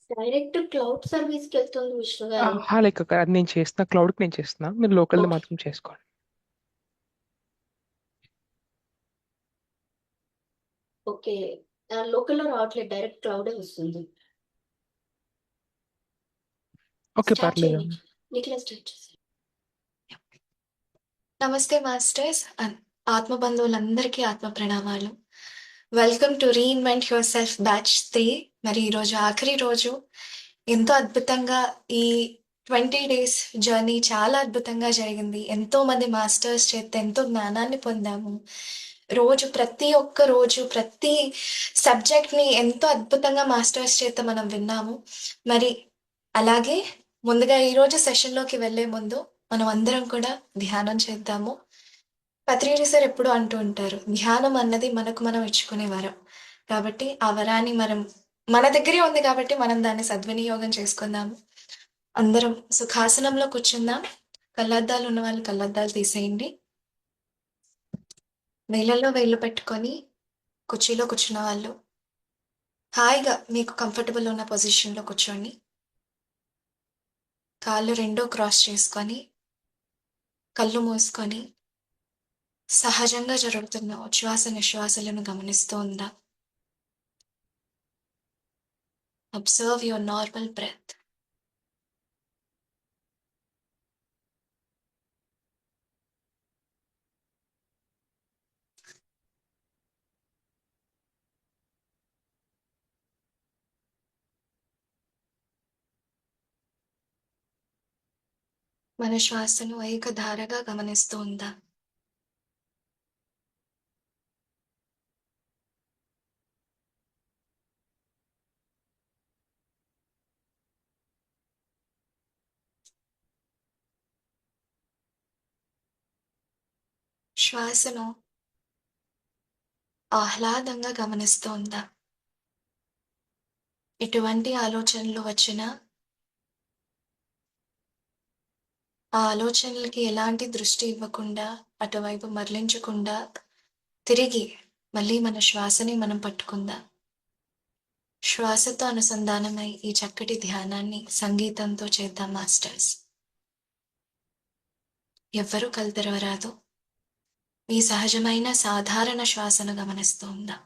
Direct cloud సర్వీస్‌కెళ్తుంది Vishnu గారు. Like అది నేను చేస్తున్నా, క్లౌడ్కి నేను చేస్తున్నా, మీరు లోకల్ది ఓకే. మాత్రం చేసుకోండి. ఓకే. లోకల్‌లో రావట్లేదు. డైరెక్ట్ క్లౌడే వస్తుంది. ఓకే, స్టార్ట్ పర్లేదు. చేయండి. నిఖిల స్టార్ట్ చేసేయి. నమస్తే మాస్టర్స్ ఆత్మ బంధువులందరికీ ఆత్మ ప్రణామాలు. Welcome to reinvent yourself batch 3. మరి ఈరోజు ఆఖరి రోజు. ఎంతో అద్భుతంగా ఈ 20 డేస్ జర్నీ చాలా అద్భుతంగా జరిగింది. ఎంతో మంది మాస్టర్స్ చేత ఎంతో జ్ఞానాన్ని పొందాము. ప్రతి ఒక్క రోజు ప్రతి సబ్జెక్ట్ని ఎంతో అద్భుతంగా మాస్టర్స్ చేత మనం విన్నాము. మరి అలాగే ముందుగా ఈరోజు సెషన్లోకి వెళ్ళే ముందు మనం అందరం కూడా ధ్యానం చేద్దాము. పత్రిజీ సార్ ఎప్పుడూ అంటూ ఉంటారు, ధ్యానం అన్నది మనకు మనం ఇచ్చుకునే వరం. కాబట్టి ఆ వరాన్ని మన దగ్గరే ఉంది కాబట్టి మనం దాన్ని సద్వినియోగం చేసుకుందాము. అందరం సుఖాసనంలో కూర్చుందాం. కళ్ళద్దాలు ఉన్న వాళ్ళు కళ్ళద్దాలు తీసేయండి. వేళ్ళల్లో వేళ్ళు పెట్టుకొని కుర్చీలో కూర్చున్న వాళ్ళు హాయిగా మీకు కంఫర్టబుల్ ఉన్న పొజిషన్లో కూర్చోండి. కాళ్ళు రెండూ క్రాస్ చేసుకొని కళ్ళు మూసుకొని సహజంగా జరుగుతున్న ఉచ్ఛ్వాస నిశ్వాసలను గమనిస్తూ ఉందాం. Observe your normal breath. మన శ్వాసను ఏకధారగా గమనిస్తూ ఉందాం. శ్వాసను ఆహ్లాదంగా గమనిస్తూ ఉందాం. ఎటువంటి ఆలోచనలు వచ్చినా ఆ ఆలోచనలకి ఎలాంటి దృష్టి ఇవ్వకుండా, అటువైపు మరలించకుండా తిరిగి మళ్ళీ మన శ్వాసని మనం పట్టుకుందాం. శ్వాసతో అనుసంధానమై ఈ చక్కటి ధ్యానాన్ని సంగీతంతో చేద్దాం మాస్టర్స్. ఎవ్వరూ కళ్ళు తెరవరాదు. మీ సహజమైన సాధారణ శ్వాసను గమనిస్తూ ఉందాం.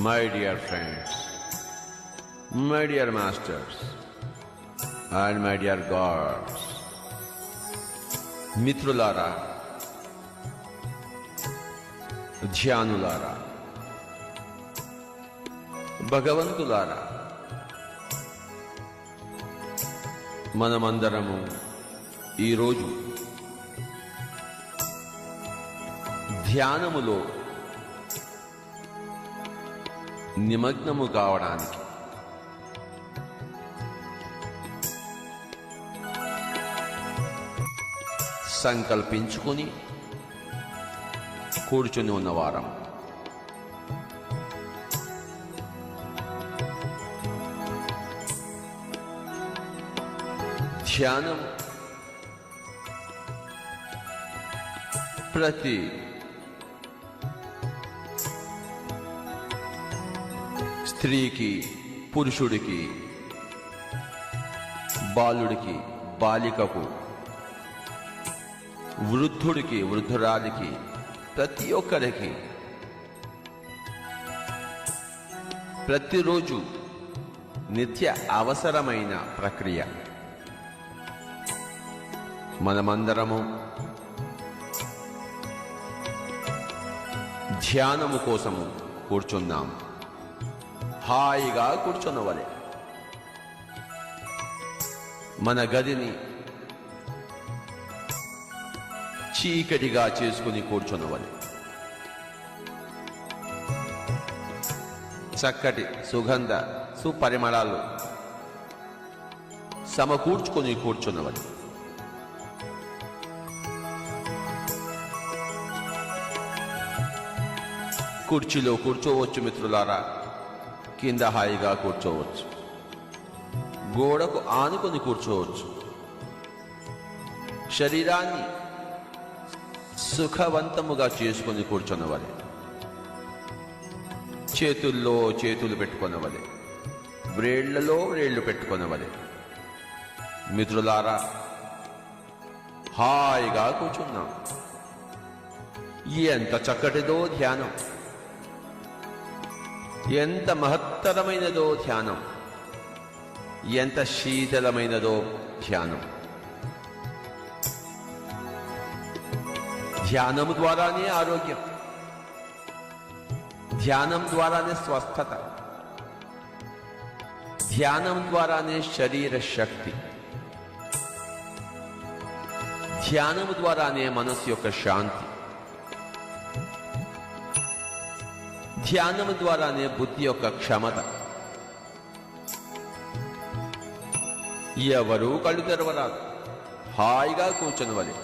My dear friends, my dear masters, and my dear gods, మిత్రులారా, ధ్యానులారా, భగవంతులారా, మనమందరము ఈరోజు ధ్యానములో నిమగ్నము కావడానికి సంకల్పించుకొని కూర్చుని ఉన్నవారం. ధ్యానం ప్రతి స్త్రీకి, పురుషుడికి, బాలుడికి, బాలికకు, వృద్ధుడికి, వృద్ధురాలికి, ప్రతి ఒక్కరికి ప్రతిరోజు నిత్య అవసరమైన ప్రక్రియ. మనమందరము ధ్యానము కోసము కూర్చున్నాం. హాయిగా కూర్చున్నవలే. మన గదిని చీకటిగా చేసుకుని కూర్చున్నవలే. చక్కటి సుగంధ సుపరిమళాలు సమకూర్చుకొని కూర్చున్నవలే. కుర్చీలో కూర్చోవచ్చు మిత్రులారా, కింద హాయిగా కూర్చోవచ్చు, గోడకు ఆనుకొని కూర్చోవచ్చు. శరీరాన్ని సుఖవంతముగా చేసుకొని కూర్చున్నవలే. చేతుల్లో చేతులు పెట్టుకున్నవలే, వ్రేళ్లలో వ్రేళ్లు పెట్టుకున్నవలే. మిత్రులారా, హాయిగా కూర్చున్నాం. ఎంత చక్కటిదో ధ్యానం, ఎంత మహత్తరమైనదో ధ్యానం, ఎంత శీతలమైనదో ధ్యానం. ధ్యానం ద్వారానే ఆరోగ్యం, ధ్యానం ద్వారానే స్వస్థత, ధ్యానం ద్వారానే శరీర శక్తి, ధ్యానం ద్వారానే మనసు యొక్క శాంతి, ధ్యానం ద్వారానే బుద్ధి యొక్క క్షమత. ఎవరూ కళ్ళు తెరవరాదు, హాయిగా కూర్చొనవలే.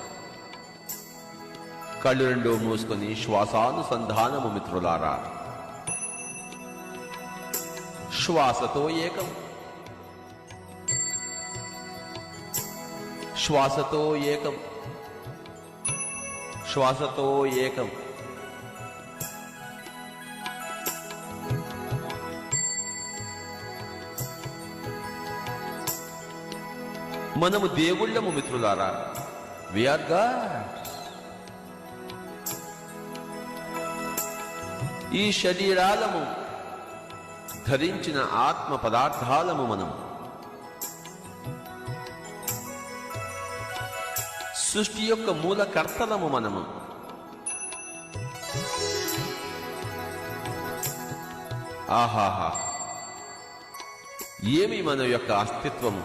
కళ్ళు రెండు మూసుకొని శ్వాసానుసంధానము మిత్రులారా. శ్వాసతో ఏకం, శ్వాసతో ఏకం, శ్వాసతో ఏకం. మనము దేవుళ్ళము మిత్రులారా. We are gods. ఈ శరీరాలము ధరించిన ఆత్మ పదార్థాలము మనము. సృష్టి యొక్క మూలకర్తలము మనము. ఆహాహా, ఏమి మన యొక్క అస్తిత్వము,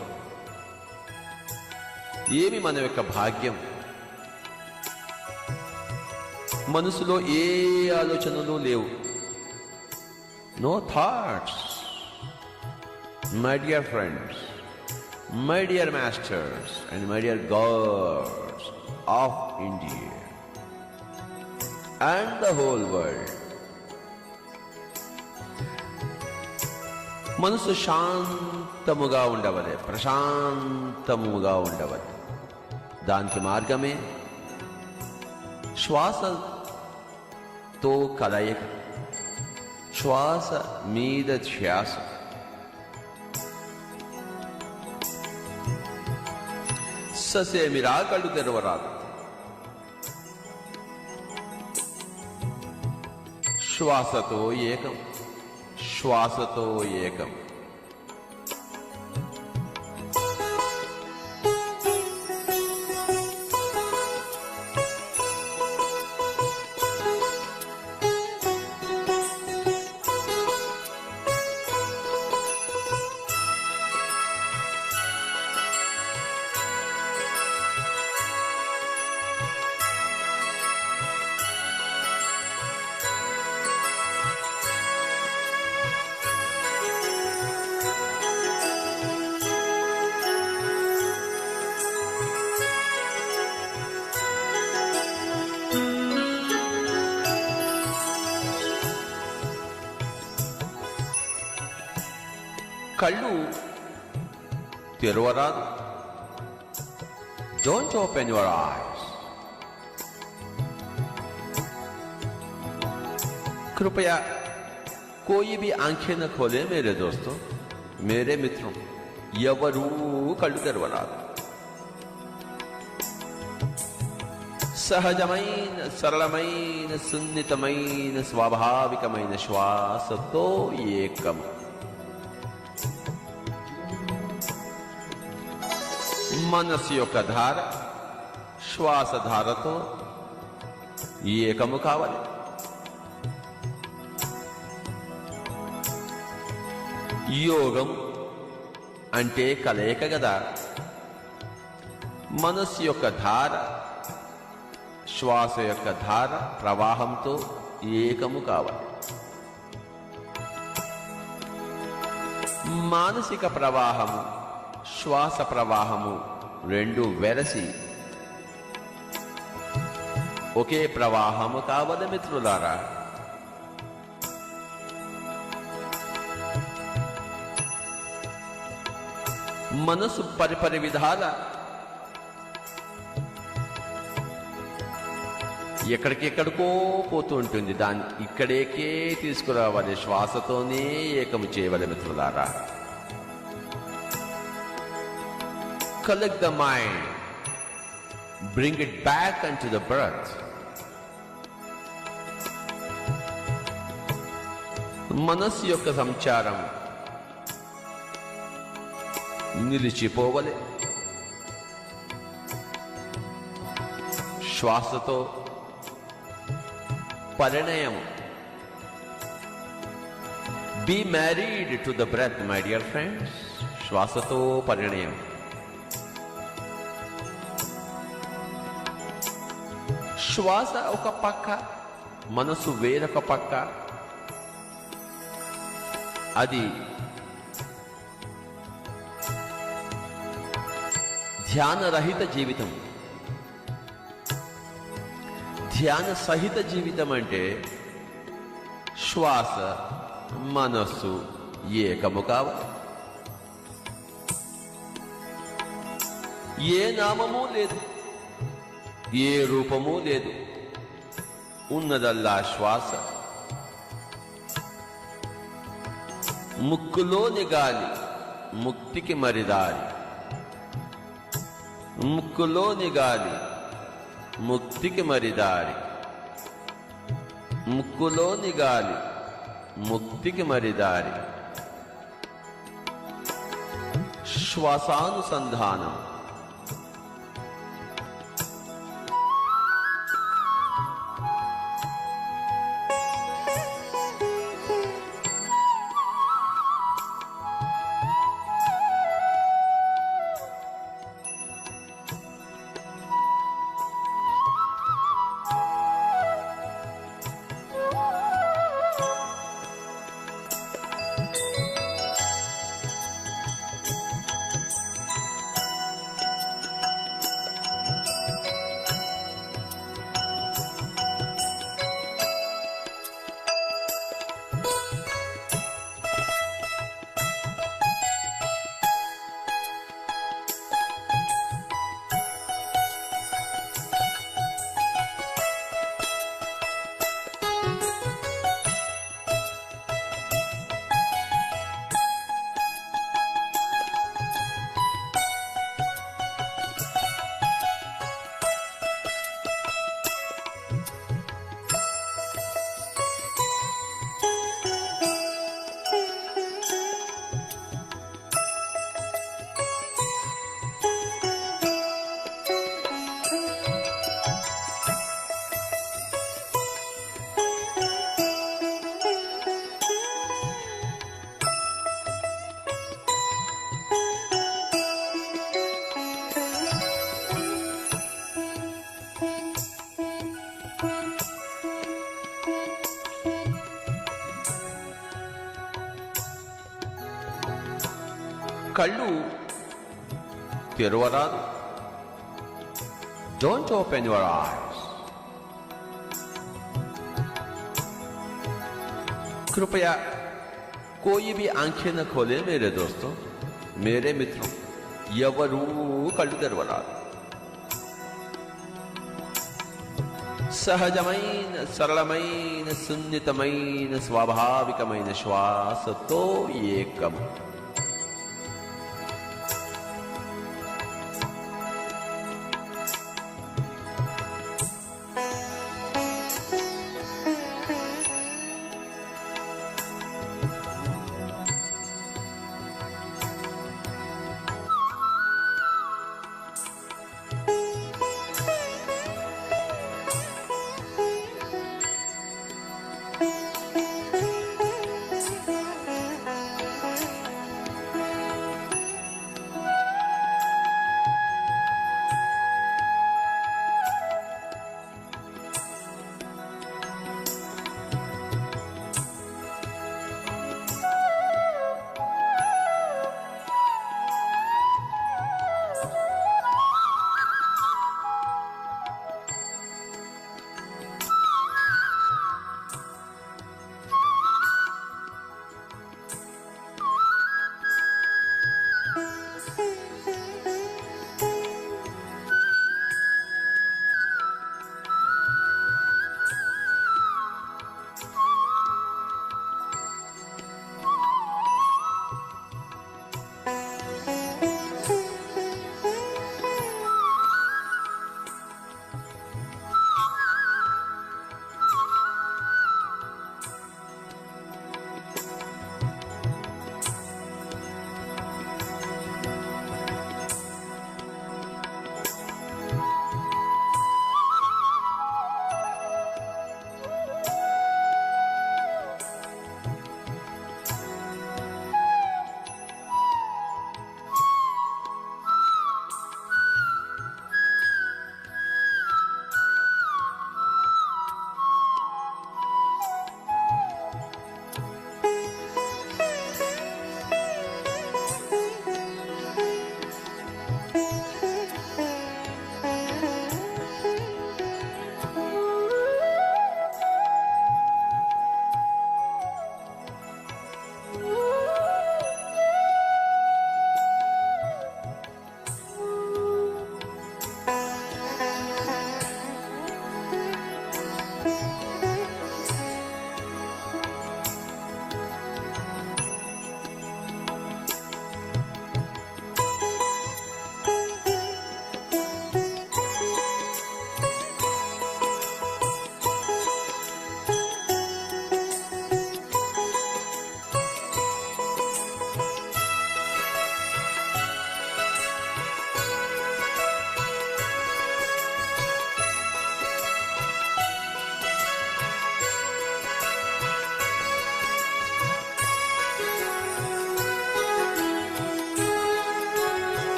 ఏమి మన యొక్క భాగ్యం. మనసులో ఏ ఆలోచనలు లేవు. No thoughts. My dear friends, my dear masters and my dear gods of India and the whole world. మనసు శాంతముగా ఉండవలే, ప్రశాంతముగా ఉండవలే. దానికి మార్గమే శ్వాసతో కలయిక, శ్వాస మీద ధ్యాస. ససేమిరా కళ్ళు తెరవరాదు. శ్వాసతో ఏకం, శ్వాసతో ఏకం. కళ్ళు తెరవరాదు. Don't open your eyes. कृपया कोई भी आंखें न खोले मेरे दोस्तों, मेरे मित्रों. ఎవరూ కళ్ళు తెరవరాదు. సహజమైన, సరళమైన, సున్నితమైన, స్వాభావికమైన శ్వాసతో ఏకం. మనస్సు యొక్క ధార శ్వాస ధారతో ఏకము కావాలి. యోగం అంటే కలయిక కదా. మనస్సు యొక్క ధార శ్వాస యొక్క ధార ప్రవాహంతో ఏకము కావాలి. మానసిక ప్రవాహము శ్వాస ప్రవాహము రెండు వెరసి ఒకే ప్రవాహము కావల మిత్రులారా. మనసు పరిపరి విధాల ఎక్కడికెక్కడికో పోతూ ఉంటుంది. దాన్ని ఇక్కడేకే తీసుకురావాలి. శ్వాసతోనే ఏకము చేయవలె మిత్రులారా. Collect the mind, bring it back into the breath. మనస్సు యొక్క సంచారం నిలిచిపోవలే. శ్వాసతో పరిణయం. Be married to the breath, my dear friends. శ్వాసతో పరిణయం. శ్వాస ఒక పక్క, మనసు వేరొక పక్క. అది ధ్యానరహిత జీవితం. ధ్యాన సహిత జీవితం అంటే శ్వాస మనస్సు ఏకము కావాలి. ఏ నామము లేదు, ఏ రూపము లేదు, ఉన్నదల్లా శ్వాస. ముక్కులోని గాలి ముక్తికి మరిదారి. ముక్కులోని గాలి ముక్తికి మరిదారి. ముక్కులోని గాలి ముక్తికి మరిదారి. శ్వాసానుసంధానం. కళ్ళు తెరవరాదు. Don't open your eyes. कृपया कोई भी आंखें न खोले मेरे दोस्तों, मेरे मित्रों. ఎవరు కళ్ళు తెరవరాదు. సహజమైన, సరళమైన, సున్నితమైన, స్వాభావికమైన శ్వాసతో ఏకం.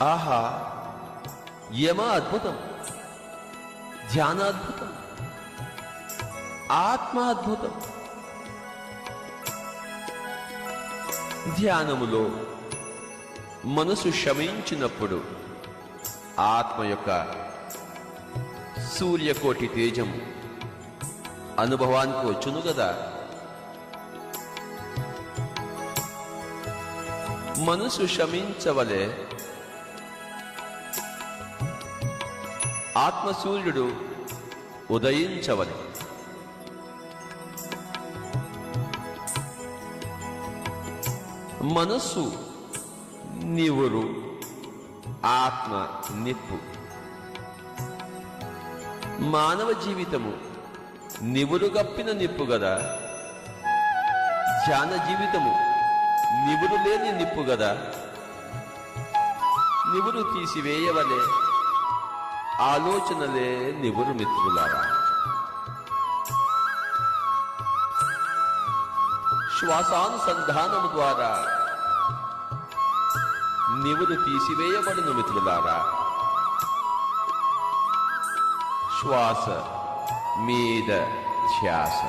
ఆహా, యమ అద్భుతం, ధ్యానాద్భుతం, ఆత్మ అద్భుతం. ధ్యానములో మనసు శమించినప్పుడు ఆత్మ యొక్క సూర్యకోటి తేజం అనుభవానికి వచ్చును గదా. మనసు శమించవలే ఆత్మసూర్యుడు ఉదయించవలె. మనస్సు నివురు, ఆత్మ నిప్పు. మానవ జీవితము నివురుగప్పిన నిప్పు గదా. ధ్యాన జీవితము నివురు లేని నిప్పు గదా. నివురు తీసివేయవలే ఆలోచనలే నివురు మిత్రులారా. శ్వాసానుసంధానము ద్వారా నివులు తీసివేయబడును మిత్రులారా. శ్వాస మీద ధ్యాస.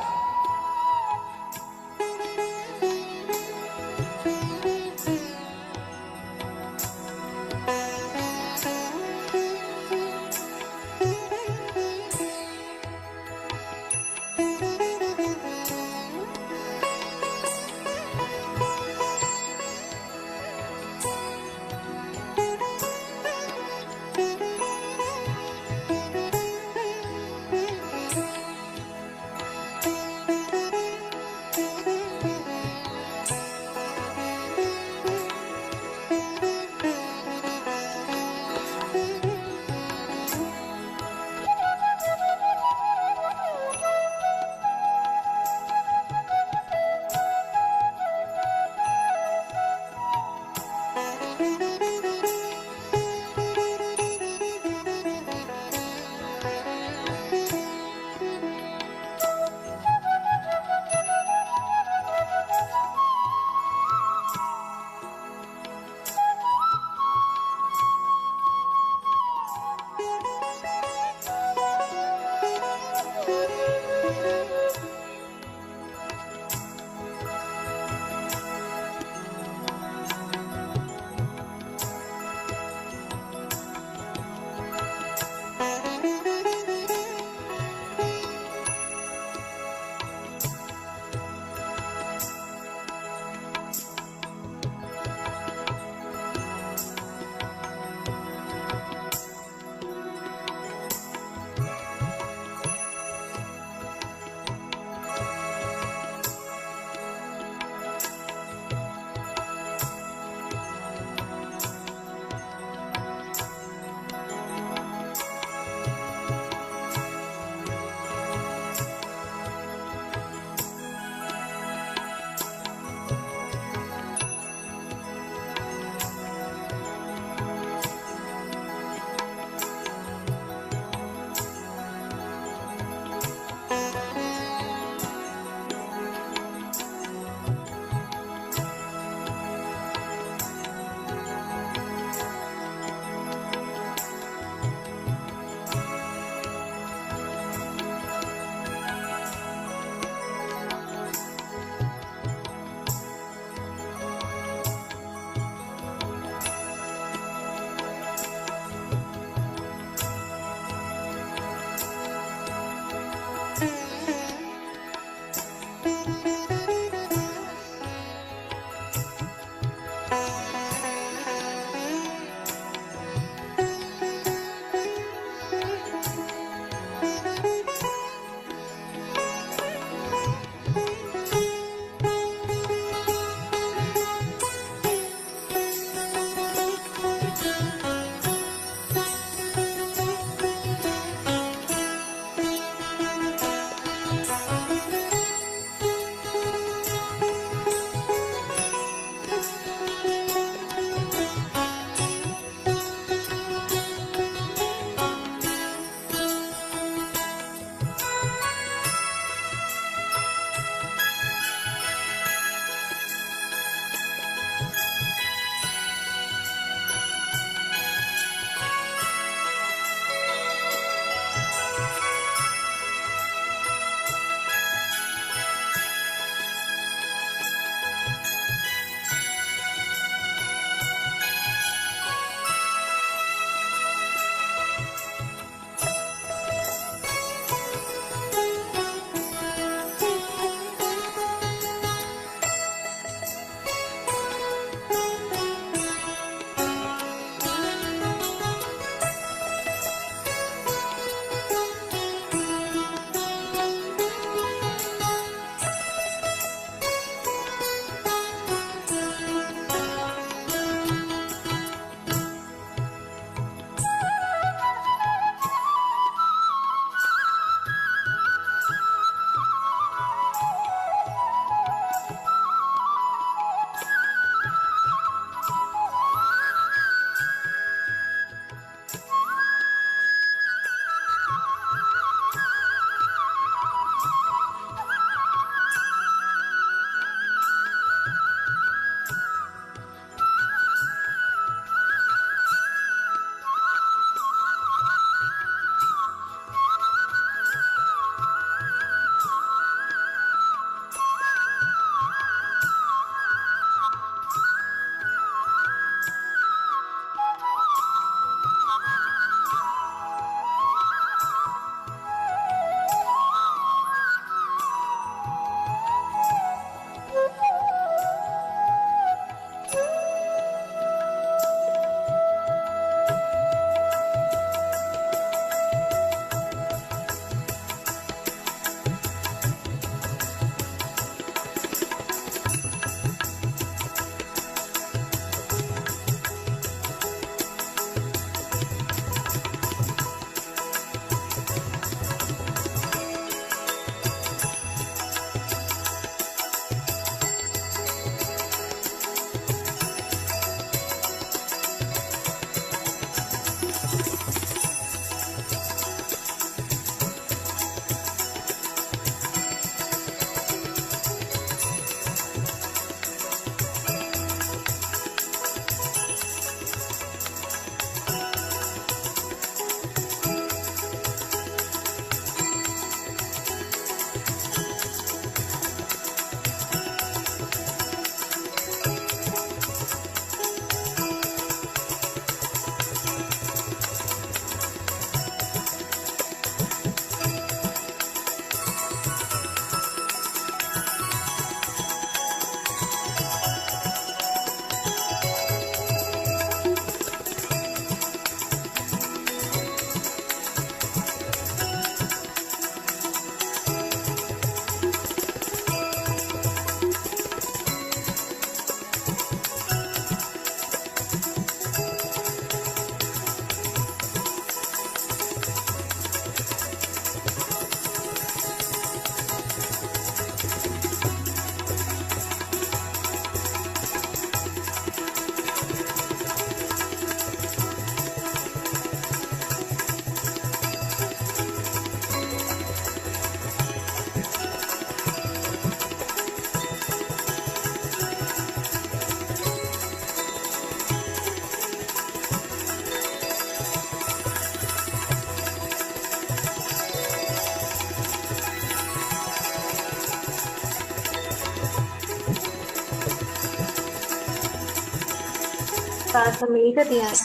శ్వాస మీద ధ్యాస.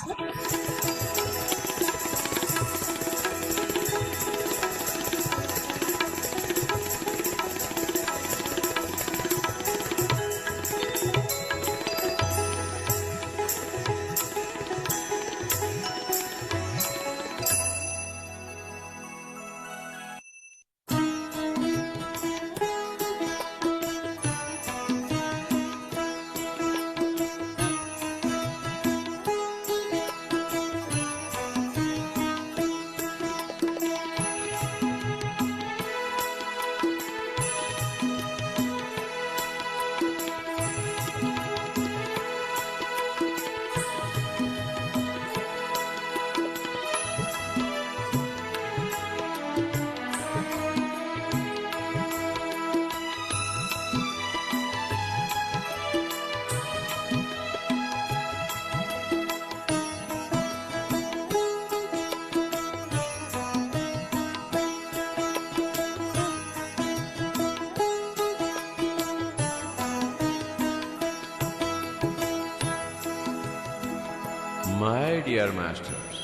My dear masters,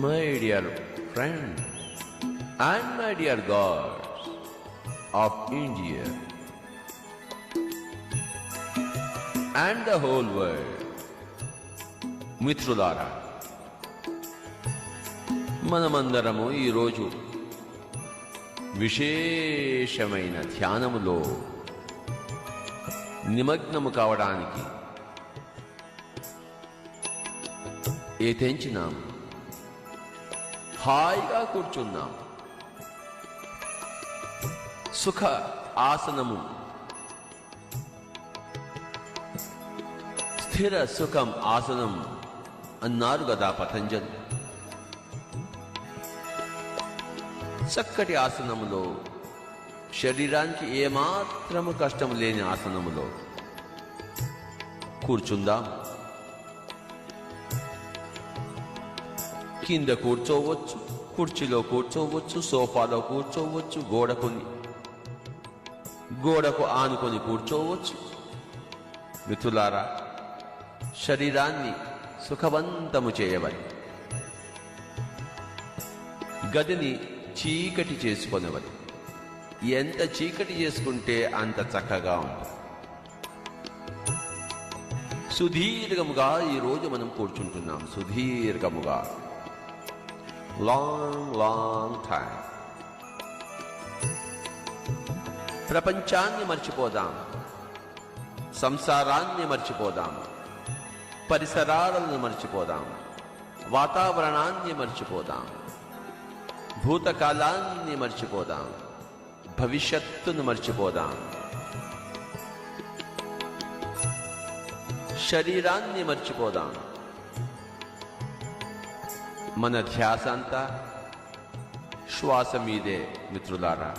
my dear friends, and my dear gods of India and the whole world, మిత్రులారా, మనమందరము ఈరోజు విశేషమైన ధ్యానములో నిమగ్నము కావడానికి ఏతెంచినాం, హాయిగా కూర్చున్నాం. సుఖ ఆసనము, స్థిర సుఖం ఆసనం అన్నారు కదా పతంజలి. చక్కటి ఆసనములో, శరీరానికి ఏమాత్రము కష్టం లేని ఆసనములో కూర్చుందాం. కింద కూర్చోవచ్చు, కుర్చీలో కూర్చోవచ్చు, సోఫాలో కూర్చోవచ్చు, గోడకు ఆనుకొని కూర్చోవచ్చు. మిత్రులారా, శరీరాన్ని సుఖవంతము చేయవలి, గదిని చీకటి చేసుకొనవలి. ఎంత చీకటి చేసుకుంటే అంత చక్కగా ఉంటుంది. సుదీర్ఘముగా ఈరోజు మనం కూర్చుంటున్నాం. సుదీర్ఘముగా, లాంగ్ టైం. ప్రపంచాన్ని మర్చిపోదాం, సంసారాన్ని మర్చిపోదాం, పరిసరాలను మర్చిపోదాం, వాతావరణాన్ని మర్చిపోదాం, భూతకాలాన్ని మర్చిపోదాం, భవిష్యత్తును మర్చిపోదాం, శరీరాన్ని మర్చిపోదాం. మన ధ్యాస అంతా శ్వాస మీదే మిత్రులారా.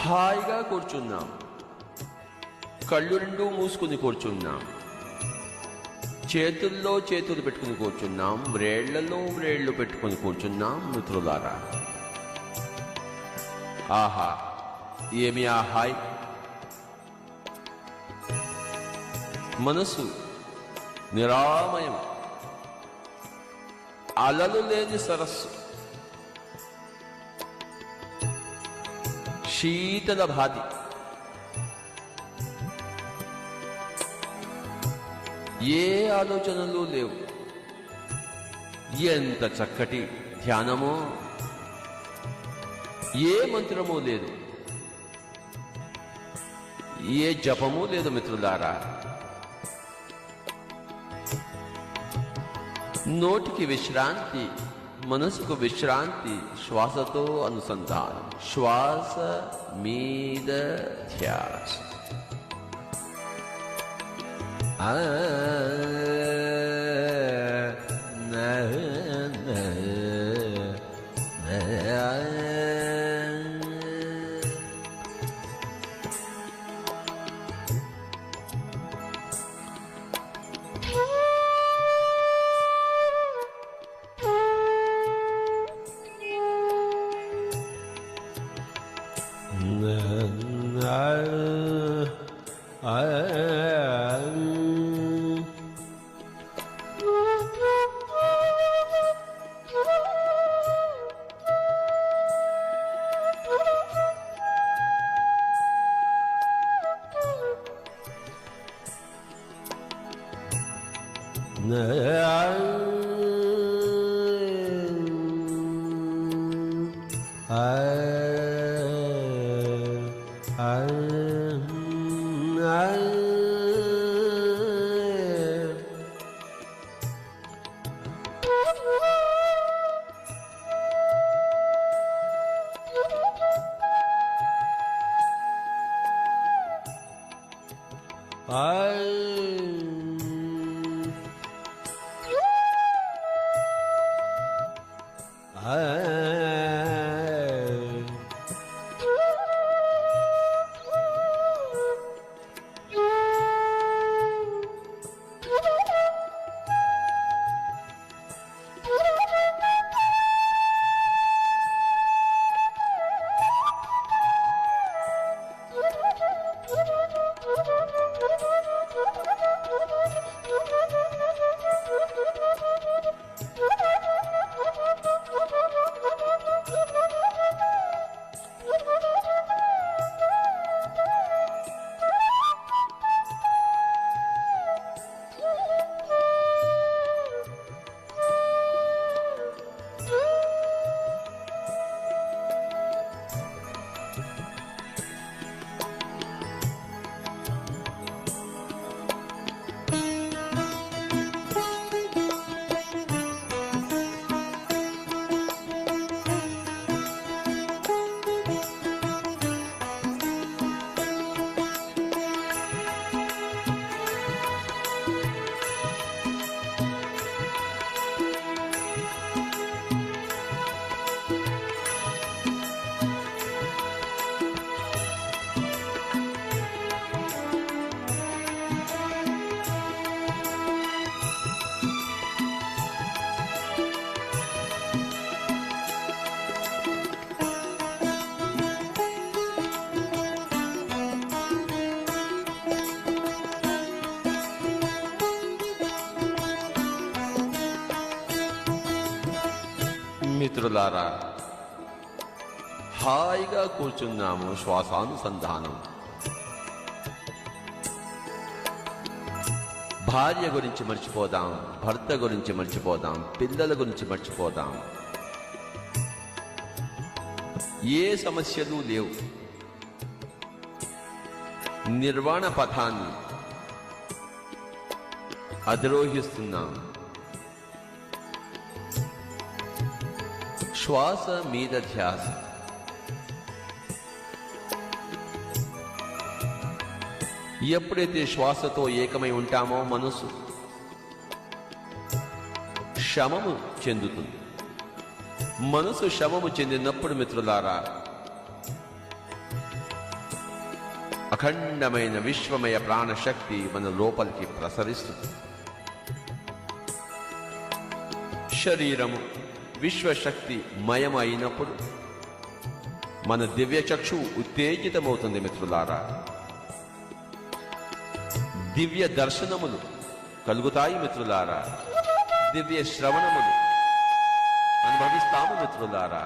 హాయిగా కూర్చున్నాం, కళ్ళు రెండు మూసుకుని కూర్చున్నాం, చేతుల్లో చేతులు పెట్టుకుని కూర్చున్నాం, వ్రేళ్లలో వ్రేళ్లు పెట్టుకుని కూర్చున్నాం. మిత్రులారా, ఆహా, ఏమి ఆ హాయ్! మనసు నిరామయం, అలలు లేని సరస్సు, శీతల భాతి. ఏ ఆలోచనలు లేవు. ఎంత చక్కటి ధ్యానమో, ఏ మంత్రమూ లేదు, ఏ జపము లేదు మిత్రులారా. నోటికి విశ్రాంతి, మనసుకు విశ్రాంతి, శ్వాసతో అనుసంధానం, శ్వాస మీద ధ్యాస. మిత్రులారా, హాయిగా కూర్చున్నాము. శ్వాసానుసంధానం. భార్య గురించి మర్చిపోదాం, భర్త గురించి మర్చిపోదాం, పిల్లల గురించి మర్చిపోదాం. ఏ సమస్యలు లేవు. నిర్వాణ పథాన్ని అధిరోహిస్తున్నాం. శ్వాస మీద ధ్యాస. ఎప్పుడైతే శ్వాసతో ఏకమై ఉంటామో మనసు శమము చెందుతుంది. మనసు శమము చెందినప్పుడు మిత్రులారా, అఖండమైన విశ్వమయ ప్రాణశక్తి మన లోపలికి ప్రసరిస్తుంది. శరీరము విశ్వశక్తి మయం అయినప్పుడు మన దివ్య చక్షు ఉత్తేజితమవుతుంది మిత్రులారా. దివ్య దర్శనములు కలుగుతాయి మిత్రులారా. దివ్య శ్రవణములు అనుభవిస్తాము మిత్రులారా.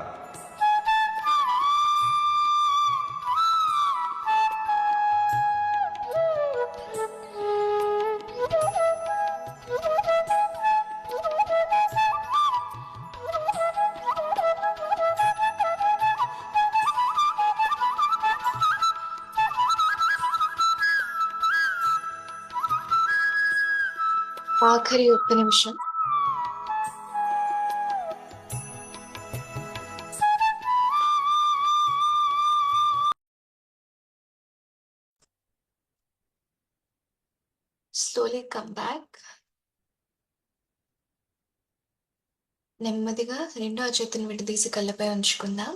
ఆఖరి ఒక్క నిమిషం. Slowly come back. నెమ్మదిగా రెండో చేతిని విడదీసి కళ్ళపై ఉంచుకుందాం.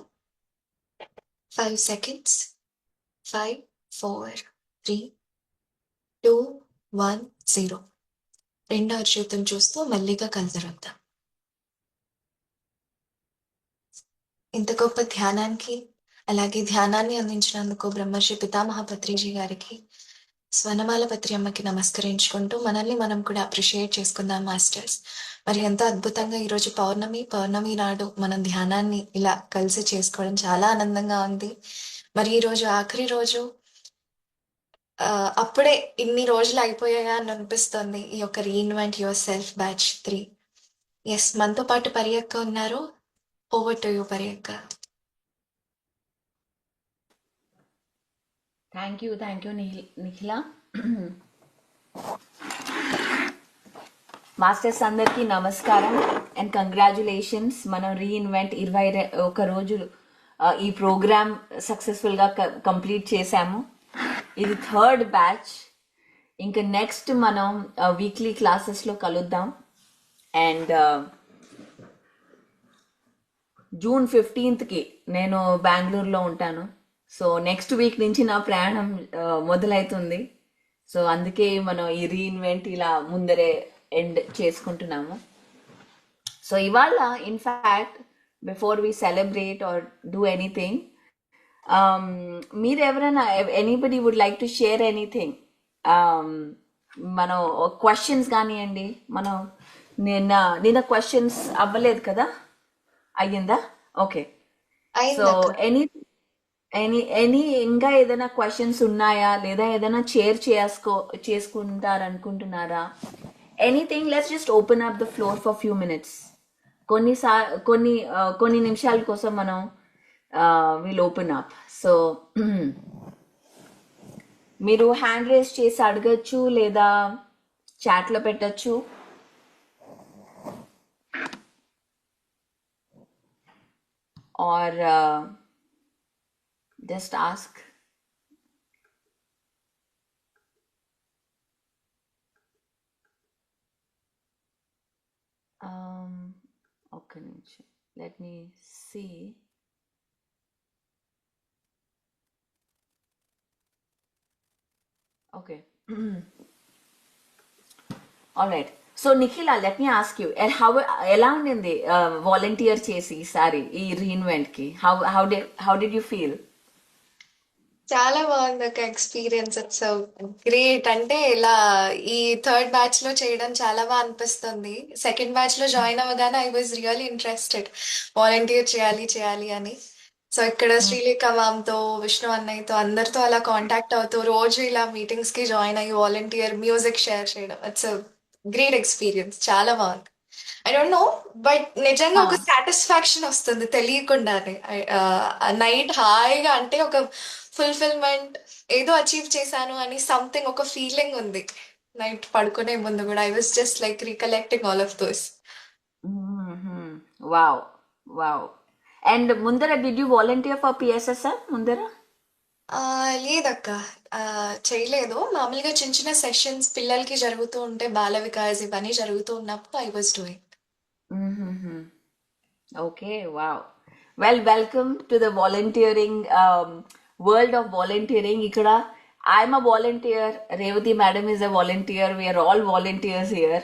5 seconds. 5, 4, 3, 2, 1, 0. రెండో చేతిని చూస్తూ మెల్లిగా కళ్ళు తెరుద్దాం. ఇంత గొప్ప ధ్యానానికి, అలాగే ధ్యానాన్ని అందించినందుకు బ్రహ్మర్షి పితామహ పత్రిజీ గారికి, స్వనమాల పత్రి అమ్మకి నమస్కరించుకుంటూ మనల్ని మనం కూడా అప్రిషియేట్ చేసుకుందాం మాస్టర్స్. మరి ఎంతో అద్భుతంగా ఈరోజు పౌర్ణమి నాడు మనం ధ్యానాన్ని ఇలా కలిసి చేసుకోవడం చాలా ఆనందంగా ఉంది. మరి ఈరోజు ఆఖరి రోజు. అప్పుడే ఇన్ని రోజులు అయిపోయాయా అని అనిపిస్తుంది ఈ యొక్క reinvent yourself batch 3. Yes, మనతో పాటు పరియక్క ఉన్నారు. Over to you Pariyakka. Thank you Nikhila. Masters అందరికీ నమస్కారం అండ్ కంగ్రాచులేషన్స్. మనం రీఇన్వెంట్ 21 రోజులు ఈ ప్రోగ్రామ్ సక్సెస్ఫుల్గా కంప్లీట్ చేశాము. ఇది 3rd బ్యాచ్. ఇంకా నెక్స్ట్ మనం వీక్లీ క్లాసెస్లో కలుద్దాం. అండ్ జూన్ 15th నేను బెంగళూరులో ఉంటాను. సో నెక్స్ట్ వీక్ నుంచి నా ప్రయాణం మొదలవుతుంది. సో అందుకే మనం ఈ రీఇన్వెంట్ ఇలా ముందరే ఎండ్ చేసుకుంటున్నాము. సో ఇవాళ in fact before we celebrate or do anything, మీరు ఎవరైనా anybody would like to share anything? మనం క్వశ్చన్స్ కానివ్వండి. మనం నిన్న క్వశ్చన్స్ అవ్వలేదు కదా, అయ్యిందా? ఓకే. సో ఎనీ ఇంకా ఏదైనా క్వశ్చన్స్ ఉన్నాయా, లేదా ఏదైనా షేర్ చేసుకుంటారనుకుంటున్నారా? Anything. Let's just open up the floor for few minutes. కొన్ని నిమిషాల కోసం మనం విల్ ఓపెన్ అప్. సో మీరు హ్యాండ్ రేస్ చేసి అడగచ్చు, లేదా చాట్లో పెట్టచ్చు. Or just ask. Okay, let me see. Okay. All right. So Nikhila, let me ask you, ఎలా ఉండింది వాలంటీర్ చేసి ఈసారి ఈ రీఇన్వెంట్ కి? how did you feel? చాలా బాగుంది ఒక ఎక్స్పీరియన్స్. It's great. అంటే ఇలా ఈ 3rd బ్యాచ్ లో చేయడం చాలా బాగా అనిపిస్తుంది. 2nd బ్యాచ్ లో జాయిన్ అవ్వగానే I was really interested volunteer చేయాలి అని. సో ఇక్కడ శ్రీలేఖ మ్యామ్తో, విష్ణు అన్నయ్యతో, అందరితో అలా కాంటాక్ట్ అవుతూ రోజు ఇలా మీటింగ్స్ కి జాయిన్ అయ్యి వాలంటీర్ మ్యూజిక్ షేర్ చేయడం, ఇట్స్ గ్రేట్ ఎక్స్పీరియన్స్. చాలా బాగుంది. ఐ డోంట్ నో, బట్ నిజంగా ఒక సాటిస్ఫాక్షన్ వస్తుంది తెలియకుండానే. నైట్ హాయిగా, అంటే ఒక ఫుల్ఫిల్మెంట్, ఏదో అచీవ్ చేశాను అని సంథింగ్, ఒక ఫీలింగ్ ఉంది. నైట్ పడుకునే ముందు కూడా I was just like recollecting all of those. Wow. And ముందర డిడ్ యూ వాలంటీర్ ఫర్ పిఎస్ఎస్ఆర్ ముందర? లేదక్క, చేయలేదు. మామూలుగా చిన్న చిన్న సెషన్స్ పిల్లలకి జరుగుతూ ఉంటే, బాల వికాస్ ఇవన్నీ జరుగుతూ ఉన్నప్పుడు I was doing. Okay, wow. Well, welcome to the volunteering world of volunteering. Ikkada I'm a volunteer. Revati madam is a volunteer. We are all volunteers here.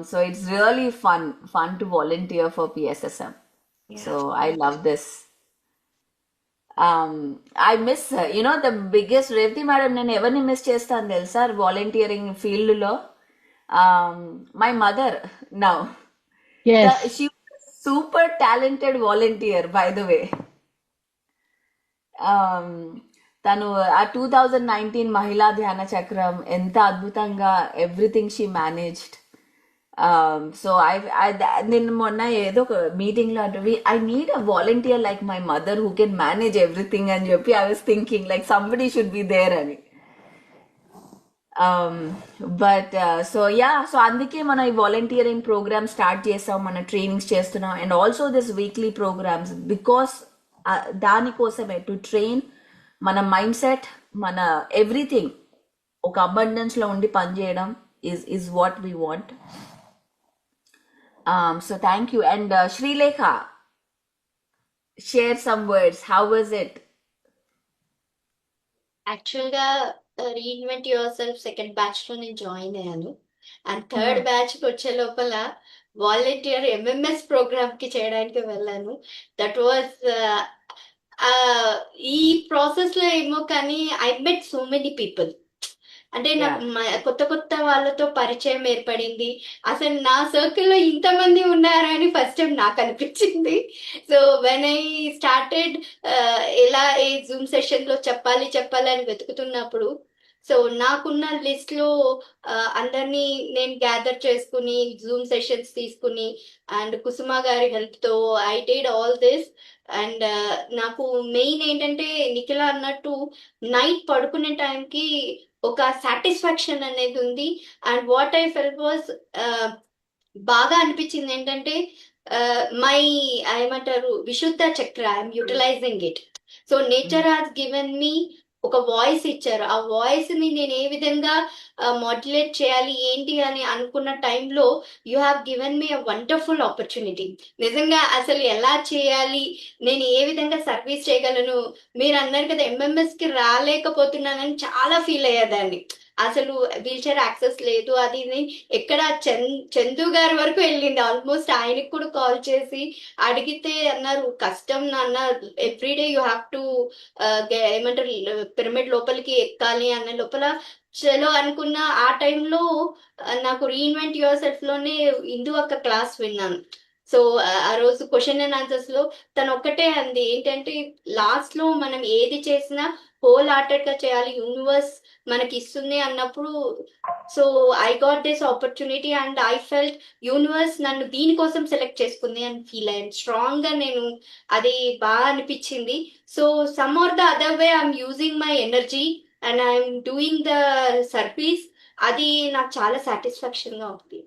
So it's really fun to volunteer for PSSM. So I love this. I miss the biggest Revati madam nenu evarni miss chestanu telusa volunteering field lo. My mother now. Yes. She was a super talented volunteer, by the way. తను ఆ 2019 మహిళా ధ్యాన చక్రం ఎంత అద్భుతంగా everything she managed. So నేను మొన్న ఏదో ఒక మీటింగ్ లో అంటే I need a volunteer like my mother who can manage everything అని చెప్పి I was thinking like somebody should be there అని. బట్ సో సో అందుకే మనం ఈ వాలంటీరింగ్ ప్రోగ్రామ్ స్టార్ట్ చేసాం, మన ట్రైనింగ్స్ చేస్తున్నాం, and also this weekly programs because దానికోసమే టు ట్రైన్ మన మైండ్ సెట్, మన ఎవ్రీథింగ్ ఒక అబండెన్స్ లో ఉండి పనిచేయడం is what we want. So thank you. And Srilekha, share some words. How was it? Actual గా reinvent yourself second batch లో నేను జాయిన్ అయ్యాను. అండ్ థర్డ్ బ్యాచ్ కి వచ్చే లోపల వాలంటీర్ ఎంఎంఎస్ ప్రోగ్రామ్ కి చేయడానికి వెళ్ళాను. దట్ వాజ్ ఈ ప్రాసెస్ లో ఏమో కానీ I met so many people. అంటే నాకు కొత్త కొత్త వాళ్ళతో పరిచయం ఏర్పడింది. అసలు నా సర్కిల్లో ఇంతమంది ఉన్నారని ఫస్ట్ టైం నాకు అనిపించింది. సో వెన్ ఐ స్టార్టెడ్ ఎలా ఈ జూమ్ సెషన్ లో చెప్పాలి అని వెతుకుతున్నప్పుడు, సో నాకున్న లిస్ట్ లో అందరినీ నేను గ్యాదర్ చేసుకుని జూమ్ సెషన్స్ తీసుకుని అండ్ కుసుమ గారి హెల్ప్ తో I did all this. And నాకు మెయిన్ ఏంటంటే నిఖిల అన్నట్టు నైట్ పడుకునే టైంకి ఒక సాటిస్ఫాక్షన్ అనేది ఉంది. And what I felt was బాగా అనిపించింది ఏంటంటే మై ఏమంటారు Vishuddha chakra I'm utilizing it. So nature has given me ఒక వాయిస్ ఇచ్చారు. ఆ వాయిస్ ని నేను ఏ విధంగా మాడ్యులేట్ చేయాలి ఏంటి అని అనుకున్న టైంలో you have given me a wonderful opportunity. నిజంగా అసలు ఎలా చేయాలి, నేను ఏ విధంగా సర్వీస్ చేయగలను. మీరు అన్నారు కదా ఎంఎంఎస్ కి రాలేకపోతున్నానని చాలా ఫీల్ అయ్యేదాన్ని. అసలు వీల్ చైర్ యాక్సెస్ లేదు అది ఇది. ఎక్కడ చందు గారి వరకు వెళ్ళింది. ఆల్మోస్ట్ ఆయనకి కూడా కాల్ చేసి అడిగితే అన్నారు కష్టం నాన్న, ఎవ్రీడే యూ హ్యావ్ టు ఏమంటారు పిరమిడ్ లోపలికి ఎక్కాలి అన్న లోపల చలో అనుకున్న. ఆ టైంలో నాకు రీఇన్వెంట్ యువర్ సెల్ఫ్ లోనే ఇందు ఒక క్లాస్ విన్నాను. సో ఆ రోజు క్వశ్చన్ అండ్ ఆన్సర్స్ లో తను ఒక్కటే అంది ఏంటంటే లాస్ట్ లో మనం ఏది చేసినా హోల్ హార్టెడ్ గా చేయాలి, యూనివర్స్ మనకి ఇస్తుంది అన్నప్పుడు. So I got this opportunity and I felt universe నన్ను దీనికోసం సెలెక్ట్ చేసుకుంది అని ఫీల్ అయ్యాను. స్ట్రాంగ్ గా నేను అది బాగా అనిపించింది. So some or the other way I'm using my energy and I'm doing the service. అది నాకు చాలా సాటిస్ఫాక్షన్ గా ఉంది.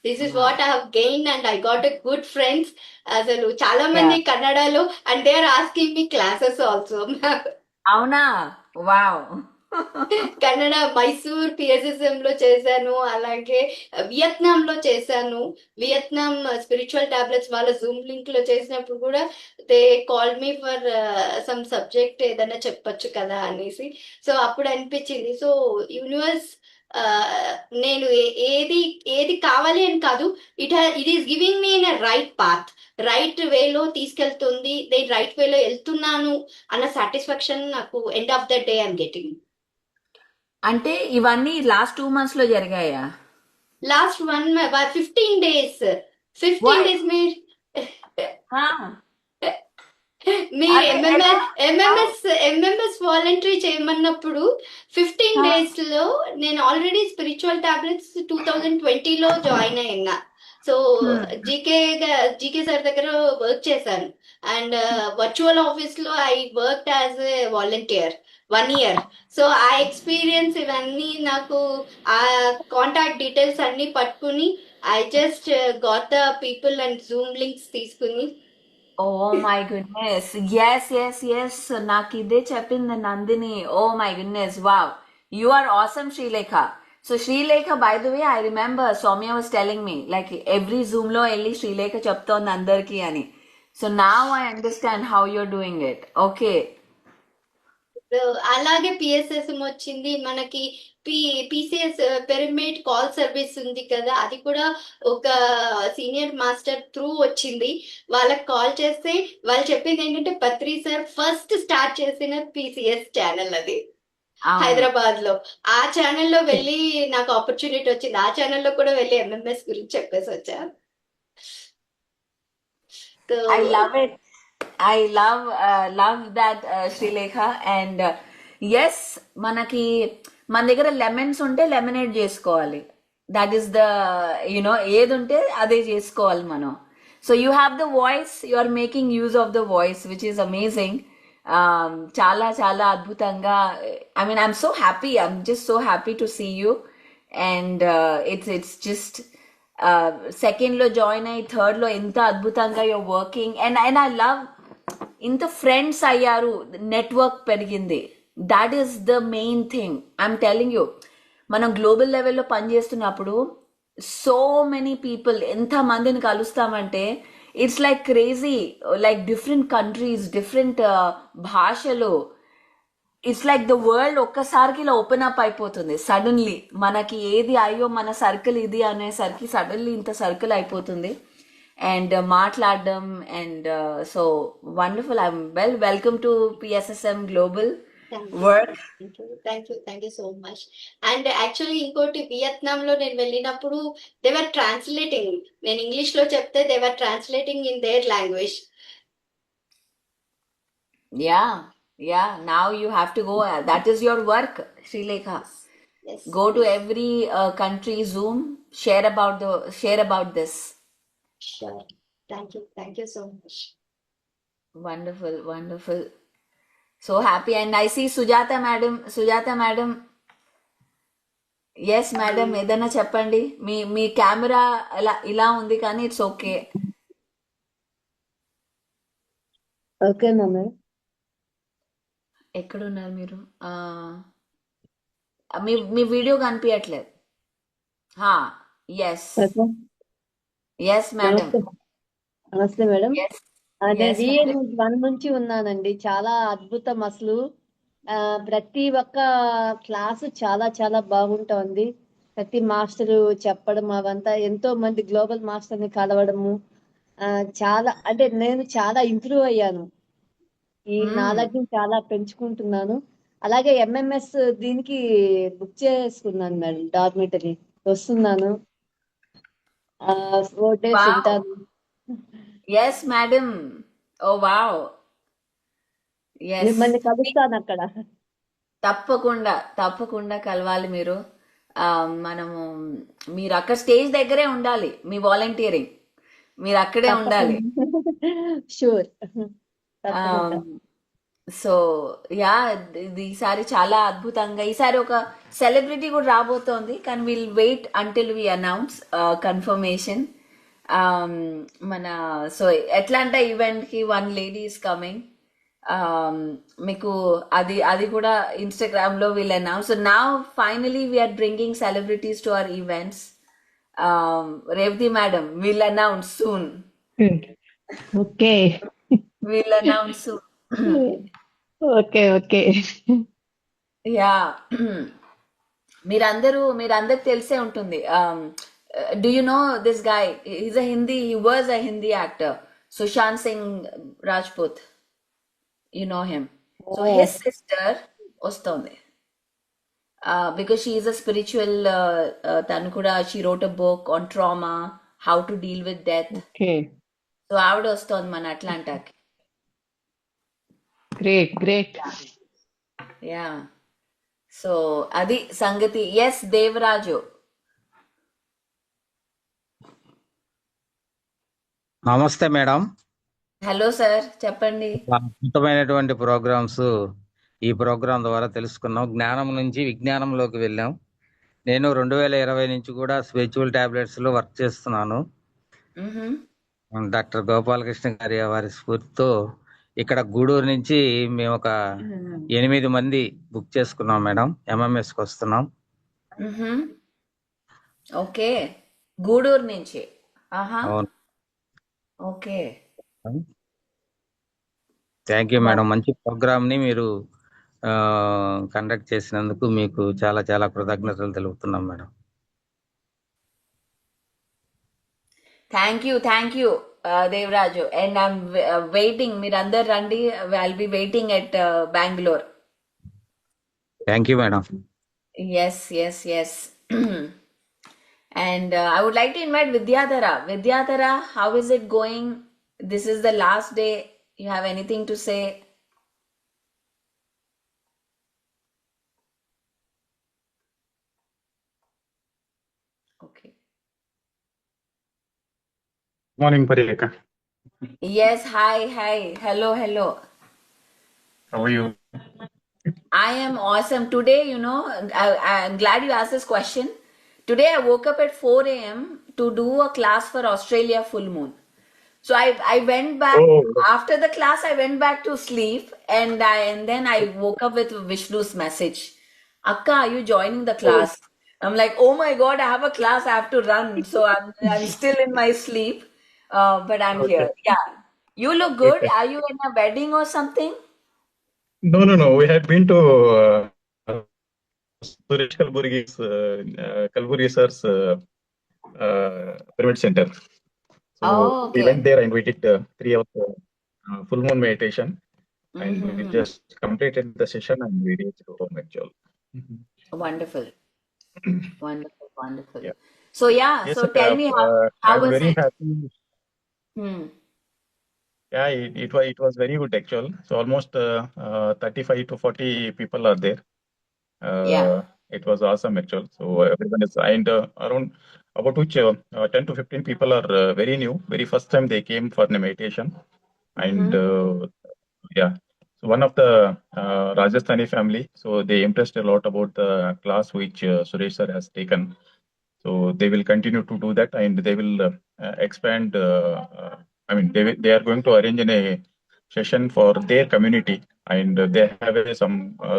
This is what I have gain and I got a good friends. అసలు చాలా మంది కన్నడలో and they are asking me classes also. అవునా? వావ్. కన్నడ మైసూర్ పిఎస్ఎస్ఎం లో చేశాను, అలాగే వియత్నాం లో చేశాను. వియత్నాం స్పిరిచువల్ టాబ్లెట్స్ వాళ్ళ జూమ్ లింక్ లో చేసినప్పుడు కూడా they call me for some subject ఏదైనా చెప్పొచ్చు కదా అనేసి. సో అప్పుడు అనిపించింది సో యూనివర్స్ నేను ఏది ఏది కావాలి అని కాదు, it is giving me in right path, right వేలో తీసుకెళ్తుంది. నేను రైట్ వేలో వెళ్తున్నాను అన్న సాటిస్ఫాక్షన్ నాకు end of the day I'm getting. అంటే ఇవన్నీ లాస్ట్ 2 months లో జరిగాయా? లాస్ట్ 15 days 15 days మీరు ఎంఎంఎస్ వాలంటరీ చేయమన్నప్పుడు 15 days లో నేను ఆల్రెడీ స్పిరిచువల్ టాబ్లెట్స్ 2020లో జాయిన్ అయినా. సో జీకే సార్ దగ్గర వర్క్ చేశాను అండ్ వర్చువల్ ఆఫీస్ లో I work as a volunteer 1 year. So ఆ ఎక్స్పీరియన్స్ ఇవన్నీ నాకు ఆ కాంటాక్ట్ డీటెయిల్స్ అన్ని పట్టుకుని I just got the people and Zoom links తీసుకుని. ఓ మై గుడ్నెస్, ఎస్ నాకు ఇదే చెప్పింది Nandini. Oh my goodness, wow, you are awesome Srilekha. So Srilekha, by the way, I remember Soumya was telling me like every Zoom లో వెళ్ళి శ్రీలేఖ చెప్తోంది అందరికి అని. So now I understand how you're doing it. Okay. అలాగే PSS వచ్చింది మనకి. పిసిఎస్ పిరమిడ్ కాల్ సర్వీస్ ఉంది కదా, అది కూడా ఒక సీనియర్ మాస్టర్ త్రూ వచ్చింది. వాళ్ళకి కాల్ చేస్తే వాళ్ళు చెప్పింది ఏంటంటే పత్రి సార్ ఫస్ట్ స్టార్ట్ చేసిన పిసిఎస్ ఛానల్ అది హైదరాబాద్ లో. ఆ ఛానల్లో వెళ్ళి నాకు ఆపర్చునిటీ వచ్చింది. ఆ ఛానల్లో కూడా వెళ్ళి ఎంఎంఎస్ గురించి చెప్పేసి వచ్చా. I love it. I love that, Srilekha. And yes, మనకి మన దగ్గర లెమన్స్ ఉంటే లెమనేడ్ చేసుకోవాలి. దట్ ఈస్ ద ఏది ఉంటే అదే చేసుకోవాలి మనం. So you have the voice, you are making use of the voice, which is amazing. చాలా చాలా అద్భుతంగా. I mean I'm so happy, I'm just so happy to see you. And it's just second లో join అయ్యి third లో ఎంత అద్భుతంగా you're working. And I love ఇంత friends అయ్యారు, నెట్వర్క్ పెరిగింది. That is the main thing. I'm telling you, మనం global లెవెల్లో పనిచేస్తున్నప్పుడు సో మెనీ పీపుల్, ఎంత మందిని కలుస్తామంటే it's like crazy. Like different countries, different భాషలు. ఇట్స్ లైక్ ద వరల్డ్ ఒక్కసారికి ఇలా ఓపెన్ అప్ అయిపోతుంది సడన్లీ. మనకి ఏది అయ్యో మన సర్కిల్ ఇది అనేసరికి సడన్లీ ఇంత సర్కిల్ అయిపోతుంది. అండ్ మాట్లాడడం and so wonderful. I'm welcome to PSSM global work. Thank you so much. And actually ఇంకోటి, వియత్నాంలో నేను వెళ్ళినప్పుడు దేవర్ ట్రాన్స్లేటింగ్. నేను ఇంగ్లీష్ లో చెప్తే they're translating in their language. Yeah, now you have to go. That is your work, Srilekha. Go to every country, Zoom, share about this. Sure. Thank you so much. Wonderful. So happy. And I see Sujata madam. Yes madam, ఏదైనా చెప్పండి. మీ camera ఇలా ఉంది కానీ it's okay. Okay madam. ఎక్కడున్నారు మీరు? మీ video కనిపించట్లేదు. Yes madam. Namaste madam. Yes నేను yes, VN madam. 1 నుంచి ఉన్నానండి. చాలా అద్భుతం అసలు. ప్రతి ఒక్క క్లాసు చాలా చాలా బాగుంటోంది. ప్రతి మాస్టరు చెప్పడం అవంతా, ఎంతో మంది గ్లోబల్ మాస్టర్ని కలవడము, చాలా అంటే నేను చాలా ఇంప్రూవ్ అయ్యాను. ఈ నాలెడ్జ్ చాలా పెంచుకుంటున్నాను. అలాగే MMS దీనికి బుక్ చేసుకున్నాను మేడం. డార్మిటరీ వస్తున్నాను. 4 days Wow. ఉంటాను. Yes madam. Oh wow. Yes మిమ్మల్ని కలుస్తాను అక్కడ. తప్పకుండా కలవాలి మీరు. మనము మీరు అక్కడ స్టేజ్ దగ్గరే ఉండాలి. మీ వాలంటీరింగ్ మీరు అక్కడే ఉండాలి. షూర్. సో యా, ఈసారి చాలా అద్భుతంగా, ఈసారి ఒక సెలబ్రిటీ కూడా రాబోతోంది. కానీ will wait until we announce confirmation. మన సో ఎట్లాంటా ఈవెంట్ కి 1 lady is కమింగ్. మీకు అది కూడా ఇన్స్టాగ్రామ్ లో will announce. So now finally we're bringing celebrities to our events. Revathi madam will announce soon. Okay. Will announce soon. Okay. Yeah, మీరందరికి తెలిసే ఉంటుంది. Do you know this guy? He was a Hindi actor, Sushant Singh Rajput. You know him. So his sister వస్తుంది because she is a spiritual. తను కూడా she wrote a book on trauma, how to deal with death. Okay. So ఆవిడ వస్తుంది మన అట్లాంటాకి. Great. Yeah, so అది సంగతి. Yes Devaraju. నమస్తే madam. Hello sir, చెప్పండి. అద్భుతమైనటువంటి ప్రోగ్రామ్స్ ఈ ప్రోగ్రాం ద్వారా తెలుసుకున్నాం. జ్ఞానం నుంచి విజ్ఞానంలోకి వెళ్ళాం. నేను 2020 నుంచి కూడా స్పిరిచువల్ టాబ్లెట్స్ లో వర్క్ చేస్తున్నాను. డాక్టర్ గోపాలకృష్ణ గారి వారి స్ఫూర్తితో ఇక్కడ గూడూరు నుంచి మేము ఒక 8 మంది బుక్ చేసుకున్నాం మేడం. MMS కి వస్తున్నాం. ఓకే, గూడూరు నుంచి. ఆహా, అవును. ఓకే. Thank you madam. మంచి ప్రోగ్రామ్ ని మీరు కండక్ట్ చేసినందుకు మీకు చాలా చాలా కృతజ్ఞతలు తెలుపుతున్నాం madam. Thank you Devaraju. And I'm waiting, మీరు అందరు రండి. I'll be waiting at Bengaluru. Thank you madam. Yes. And I would like to invite Vidyadhara. Vidyadhara, how is it going? This is the last day. You have anything to say? Okay. Morning, Parileka. Yes, hi. Hello. How are you? I am awesome. Today, I'm glad you asked this question. Today, I woke up at 4 a.m. to do a class for Australia full moon. So I went back Oh, after the class. I went back to sleep, and then I woke up with Vishnu's message. Akka, are you joining the oh, class? I'm like, oh my God, I have a class. I have to run. So I'm still in my sleep, but I'm okay, here. Yeah, you look good. okay. Are you in a wedding or something? No, no, no. We had been to Suresh Kalburgi sir's pyramid center. So Oh, we went okay. there and we did 3 hours full moon meditation, and we Mm-hmm. just completed the session and we reached home actually. Mhm. Wonderful, wonderful, wonderful. Yeah. So yeah, Yes, so tell me how I'm was very it? happy. Hmm. Yeah, it was very good actual. So almost 35 to 40 people are there. Yeah. It was awesome actual. So everyone is and around about which 10 to 15 people are very new. Very first time they came for the meditation. And Mm-hmm. yeah, so one of the Rajasthani family. So they impressed a lot about the class which Suresh sir has taken. So they will continue to do that, and they will expand. I mean, they are going to arrange in a session for their community, and they have some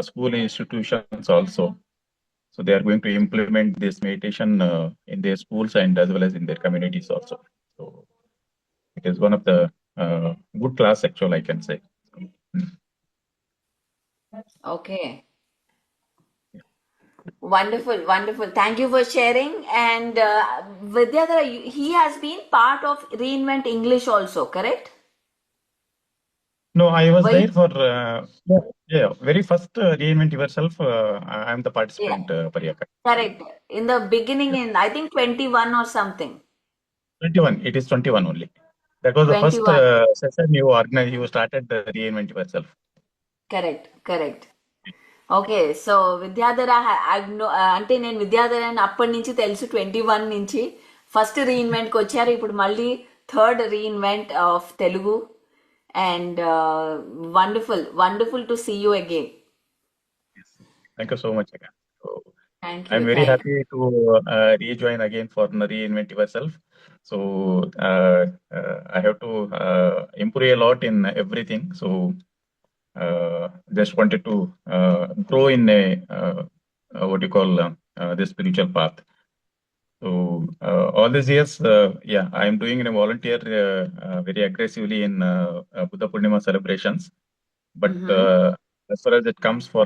school institutions also. So they are going to implement this meditation in their schools and as well as in their communities also. So it is one of the good class, actually, I can say. Okay. Wonderful, wonderful. Thank you for sharing. And Vidyadhara, he has been part of Reinvent English also, correct? No, I was Were you? there for very first reinvent yourself. I am the Yeah, participant, Pariyaka. correct. In the beginning, in I think 21 or something. 21. It is 21 only. That was the first 21. session you organized. You started the reinvent yourself. Correct, correct. Okay so Vidyadhara అంటే నేను విద్యాధరని అప్పటి నుంచి తెలుసు 21 నుంచి first రీఇన్వెంట్కి వచ్చారు ఇప్పుడు మళ్ళీ third reinvent of Telugu and wonderful wonderful to see you again Yes. Thank you so much again. So thank you I'm very thank happy to rejoin again for reinvent yourself. So I have to improve a lot in everything. So just wanted to grow in a what you call the spiritual path. So all these years, yeah, I am doing a volunteer very aggressively in Buddha Purnima celebrations. But as far as it comes for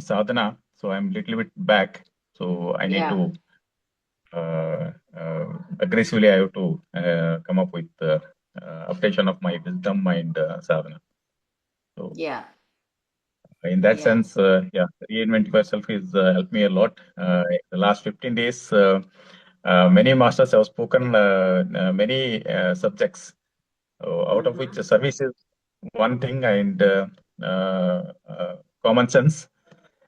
sadhana, so I'm little bit back. So I need yeah to aggressively. I have to come up with updation of my wisdom and sadhana. So yeah in that yeah sense, yeah, reinvent yourself is helped me a lot. The last 15 days, many masters have spoken many subjects, out of which service is one thing, and common sense.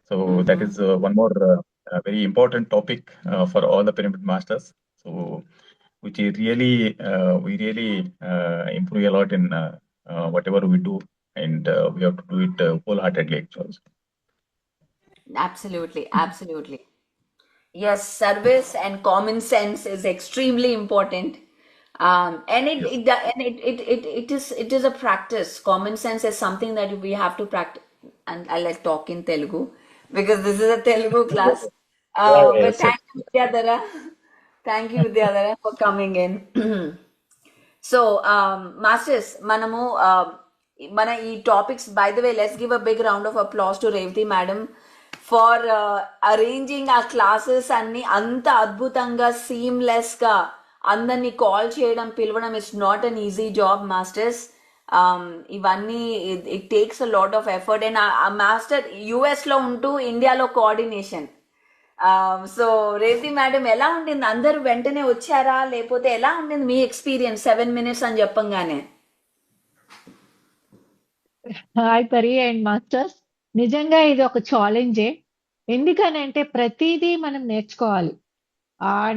So that is one more very important topic for all the pyramid masters. So which is really we really improve a lot in whatever we do, and we have to do it wholeheartedly actually. absolutely absolutely yes service and common sense is extremely important and it, Yes. it do- and it is a practice. Common sense is something that we have to practice. And I like talk in Telugu because this is a Telugu class. Yeah, But yes, thank yes. you, Vidyadhara. Thank you, Vidyadhara, for coming in. So, masters, మనము మన ఈ topics by the way let's give a big round of applause to Revathi madam for arranging ఆ classes అన్ని అంత అద్భుతంగా seamless గా అందరినీ call చేయడం పిలవడం it's not an easy job masters ఇవన్నీ it takes a lot of effort and ఆ మాస్టర్ యుఎస్ లో ఉంటూ ఇండియాలో కోఆర్డినేషన్ సో రేవతి మేడం ఎలా ఉండింది అందరూ వెంటనే వచ్చారా లేకపోతే ఎలా ఉండింది మీ ఎక్స్పీరియన్స్ 7 minutes అని చెప్పంగానే హాయ్ పరి అండ్ మాస్టర్స్ నిజంగా ఇది ఒక ఛాలెంజే ఎందుకనంటే ప్రతిదీ మనం నేర్చుకోవాలి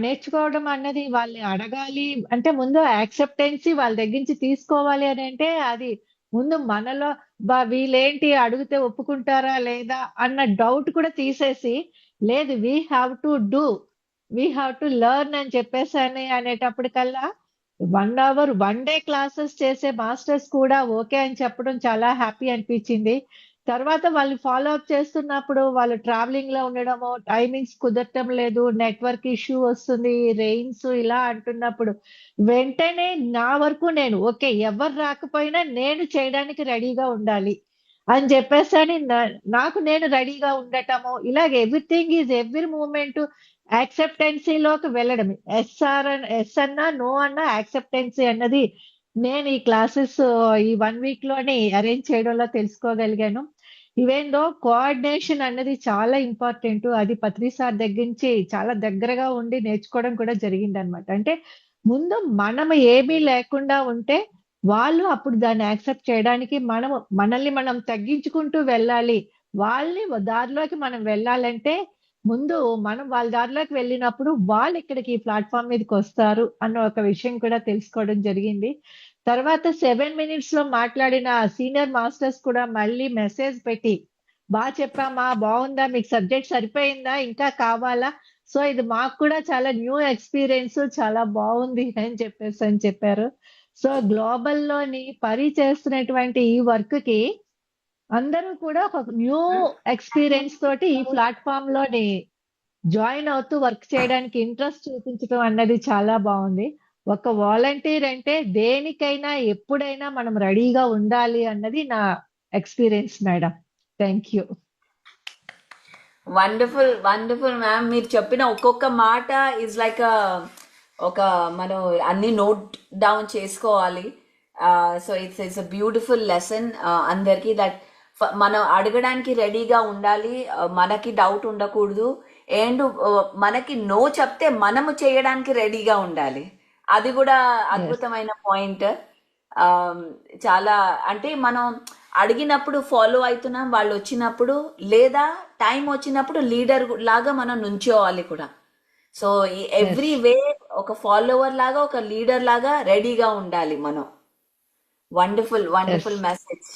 నేర్చుకోవడం అన్నది వాళ్ళని అడగాలి అంటే ముందు యాక్సెప్టెన్సీ వాళ్ళ దగ్గర నుంచి తీసుకోవాలి అని అంటే అది ముందు మనలో వీళ్ళేంటి అడిగితే ఒప్పుకుంటారా లేదా అన్న డౌట్ కూడా తీసేసి, లేదు వీ హ్యావ్ టు లెర్న్ అని చెప్పేసాని అనేటప్పటికల్లా 1 అవర్ 1 డే క్లాసెస్ చేసే మాస్టర్స్ కూడా ఓకే అని చెప్పడం చాలా హ్యాపీ అనిపించింది. తర్వాత వాళ్ళు ఫాలో అప్ చేస్తున్నప్పుడు వాళ్ళు ట్రావెలింగ్ లో ఉండడము, టైమింగ్స్ కుదరటం లేదు, నెట్వర్క్ ఇష్యూ వస్తుంది, రెయిన్స్ ఇలా అంటున్నప్పుడు వెంటనే నా వరకు నేను ఓకే, ఎవరు రాకపోయినా నేను చేయడానికి రెడీగా ఉండాలి అని చెప్పేసని నాకు నేను రెడీగా ఉండటము, ఇలాగ ఎవ్రీథింగ్ ఈజ్ ఎవ్రీ మూమెంట్ యాక్సెప్టెన్సీలోకి వెళ్ళడం. ఎస్ అన్నా నో అన్నా యాక్సెప్టెన్సీ అన్నది నేను ఈ క్లాసెస్ ఈ 1 వీక్ లోనే అరేంజ్ చేయడంలో తెలుసుకోగలిగాను. ఈవెన్ దో కోఆర్డినేషన్ అన్నది చాలా ఇంపార్టెంట్. అది పత్రి సార్ దగ్గర నుంచి చాలా దగ్గరగా ఉండి నేర్చుకోవడం కూడా జరిగింది అనమాట. అంటే ముందు మనం ఏమీ లేకుండా ఉంటే వాళ్ళు అప్పుడు దాన్ని యాక్సెప్ట్ చేయడానికి మనల్ని మనం తగ్గించుకుంటూ వెళ్ళాలి. వాళ్ళని దారిలోకి మనం వెళ్ళాలంటే ముందు మనం వాళ్ళ దారిలోకి వెళ్ళినప్పుడు వాళ్ళు ఇక్కడికి ఈ ప్లాట్ఫామ్ మీదకి వస్తారు అన్న ఒక విషయం కూడా తెలుసుకోవడం జరిగింది. తర్వాత 7 minutes లో మాట్లాడిన సీనియర్ మాస్టర్స్ కూడా మళ్ళీ మెసేజ్ పెట్టి బాగా చెప్పామా, బాగుందా, మీకు సబ్జెక్ట్ సరిపోయిందా, ఇంకా కావాలా, సో ఇది మాకు కూడా చాలా న్యూ ఎక్స్పీరియన్స్, చాలా బాగుంది అని చెప్పారు. సో గ్లోబల్ లోని చేస్తున్నటువంటి ఈ వర్క్ కి అందరూ కూడా ఒక న్యూ ఎక్స్పీరియన్స్ తోటి ఈ ప్లాట్ఫామ్ లోని జాయిన్ అవుతూ వర్క్ చేయడానికి ఇంట్రెస్ట్ చూపించడం అన్నది చాలా బాగుంది. ఒక వాలంటీర్ అంటే దేనికైనా ఎప్పుడైనా మనం రెడీగా ఉండాలి అన్నది నా experience madam. Thank you. Wonderful ma'am. మీరు చెప్పిన ఒక్కొక్క మాట ఈజ్ లైక్ ఒక మనం అన్ని నోట్ డౌన్ చేసుకోవాలి. So it's a beautiful lesson అందరికి, దట్ మనం అడగడానికి రెడీగా ఉండాలి, మనకి డౌట్ ఉండకూడదు, అండ్ మనకి నో చెప్తే మనము చేయడానికి రెడీగా ఉండాలి. అది కూడా అద్భుతమైన పాయింట్. చాలా అంటే మనం అడిగినప్పుడు ఫాలో అవుతున్నాం, వాళ్ళు వచ్చినప్పుడు లేదా టైం వచ్చినప్పుడు లీడర్ లాగా మనం నుంచోవాలి కూడా. సో ఎవ్రీ వే ఒక ఫాలోవర్ లాగా ఒక లీడర్ లాగా రెడీగా ఉండాలి మనం. Wonderful message,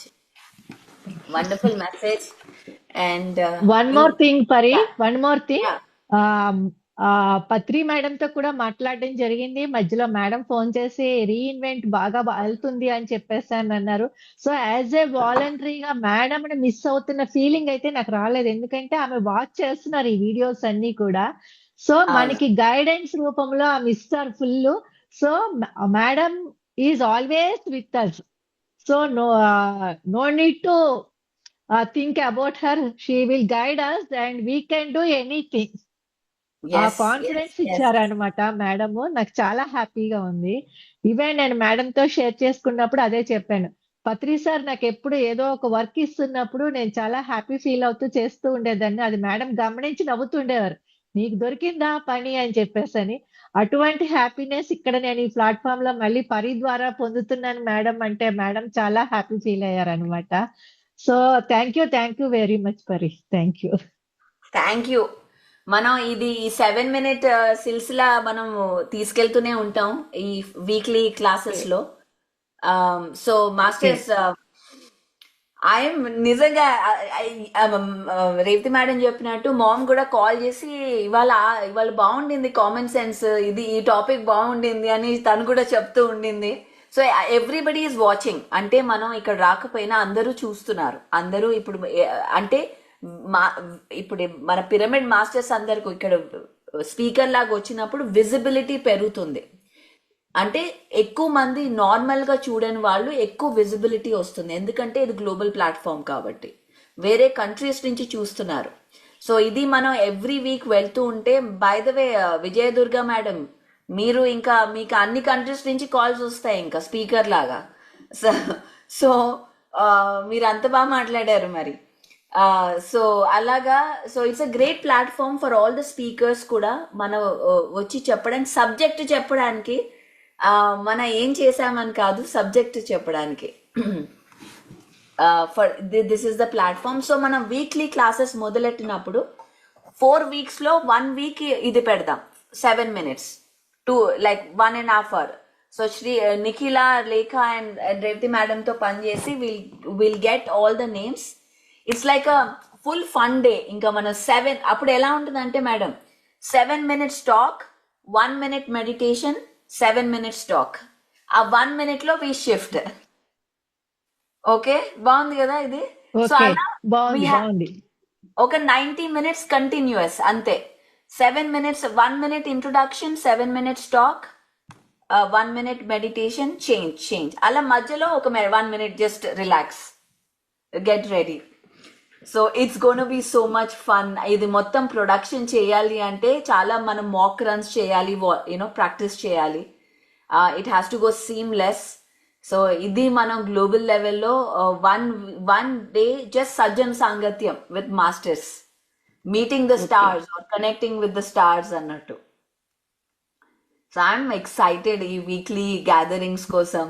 wonderful message. And one more thing Patri madam తో కూడా మాట్లాడడం జరిగింది. మధ్యలో మేడం ఫోన్ చేసి రీఇన్వెంట్ బాగా వెళ్తుంది అని చెప్పేసి అని అన్నారు. సో యాజ్ ఏ వాలంటరీగా మేడం ని మిస్ అవుతున్న ఫీలింగ్ అయితే నాకు రాలేదు, ఎందుకంటే ఆమె వాచ్ చేస్తున్నారు ఈ వీడియోస్ అన్ని కూడా. సో మనకి గైడెన్స్ రూపంలో ఆమె ఇస్తారు full. So madam is always with us. So no need to think about her. She will guide us and we can do anything. ఆ కాన్ఫిడెన్స్ ఇచ్చారనమాట మేడం. నాకు చాలా హ్యాపీగా ఉంది. ఈవెన్ నేను మేడం తో షేర్ చేసుకున్నప్పుడు అదే చెప్పాను, పత్రి సార్ నాకు ఎప్పుడు ఏదో ఒక వర్క్ ఇస్తున్నప్పుడు నేను చాలా హ్యాపీ ఫీల్ అవుతూ చేస్తూ ఉండేదాన్ని. అది మేడం గమనించి నవ్వుతుండేవారు, నీకు దొరికిందా పని అని చెప్పేసని. అటువంటి హ్యాపీనెస్ ఇక్కడ నేను ఈ ప్లాట్ఫామ్ లో మళ్ళీ పరి ద్వారా పొందుతున్నాను మేడం అంటే మేడం చాలా హ్యాపీ ఫీల్ అయ్యారు అనమాట. So thank you very much Pari. Thank you. మనం ఇది ఈ 7 minute సిల్సిలా మనం తీసుకెళ్తూనే ఉంటాం ఈ వీక్లీ క్లాసెస్ లో. సో మాస్టర్స్, ఐఎమ్ నిజంగా రేవతి మేడం చెప్పినట్టు మామ్ కూడా కాల్ చేసి ఇవాళ బాగుండింది కామన్ సెన్స్, ఇది ఈ టాపిక్ బాగుండింది అని తను కూడా చెప్తూ ఉండింది. So everybody is watching. అంటే మనం ఇక్కడ రాకపోయినా అందరూ చూస్తున్నారు. అందరూ ఇప్పుడు అంటే ఇప్పుడు మన పిరమిడ్ మాస్టర్స్ అందరికి ఇక్కడ స్పీకర్ లాగా వచ్చినప్పుడు విజిబిలిటీ పెరుగుతుంది. అంటే ఎక్కువ మంది నార్మల్ గా చూడని వాళ్ళు ఎక్కువ విజిబిలిటీ వస్తుంది, ఎందుకంటే ఇది గ్లోబల్ ప్లాట్ఫామ్ కాబట్టి వేరే కంట్రీస్ నుంచి చూస్తున్నారు. సో ఇది మనం ఎవ్రీ వీక్ వెళ్తూ ఉంటే, by the way Vijayadurga madam, మీరు ఇంకా మీకు అన్ని కంట్రీస్ నుంచి కాల్స్ వస్తాయి ఇంకా స్పీకర్ లాగా. సో మీరు అంత బాగా మాట్లాడారు మరి. సో అలాగా, so it's a great platform for all the speakers కూడా మనం వచ్చి చెప్పడానికి, సబ్జెక్ట్ చెప్పడానికి, మనం ఏం చేసామని కాదు, సబ్జెక్ట్ చెప్పడానికి. For this is the platform. So మనం వీక్లీ క్లాసెస్ మొదలెట్టినప్పుడు 4 weeks లో 1 week ఇది పెడదాం, 7 minutes, 2 like 1.5 hour. So Nikhila, లేఖ అండ్ రేవతి మేడంతో పనిచేసి will get all the names. It's like a full fun day. ఇంకా మనం 7 అప్పుడు ఎలా ఉంటుందంటే madam, 7 minutes talk, 1 minute meditation, 7 minutes talk. ఆ 1 minute లో వి షిఫ్ట్. ఓకే, బాగుంది కదా ఇది. సో ఓకే, అలా we have బాగుంది. ఒక 90 minutes కంటిన్యూస్ అంతే. 7 minutes, 1 minute introduction, 7 minutes talk, 1 minute meditation, change. అలా మధ్యలో ఒక 1 minute just relax, get ready. So it's gonna be so much fun. ఇది మొత్తం ప్రొడక్షన్ చేయాలి అంటే చాలా మనం మాక్ రన్స్ చేయాలి, ప్రాక్టీస్ చేయాలి. It has to go seamless. So ఇది మనం గ్లోబల్ లెవెల్లో వన్ డే జస్ట్ సజ్జన్ సాంగత్యం with masters, meeting the stars or connecting with the stars అన్నట్టు. సో ఐఎమ్ ఎక్సైటెడ్ ఈ వీక్లీ గ్యాదరింగ్స్ కోసం.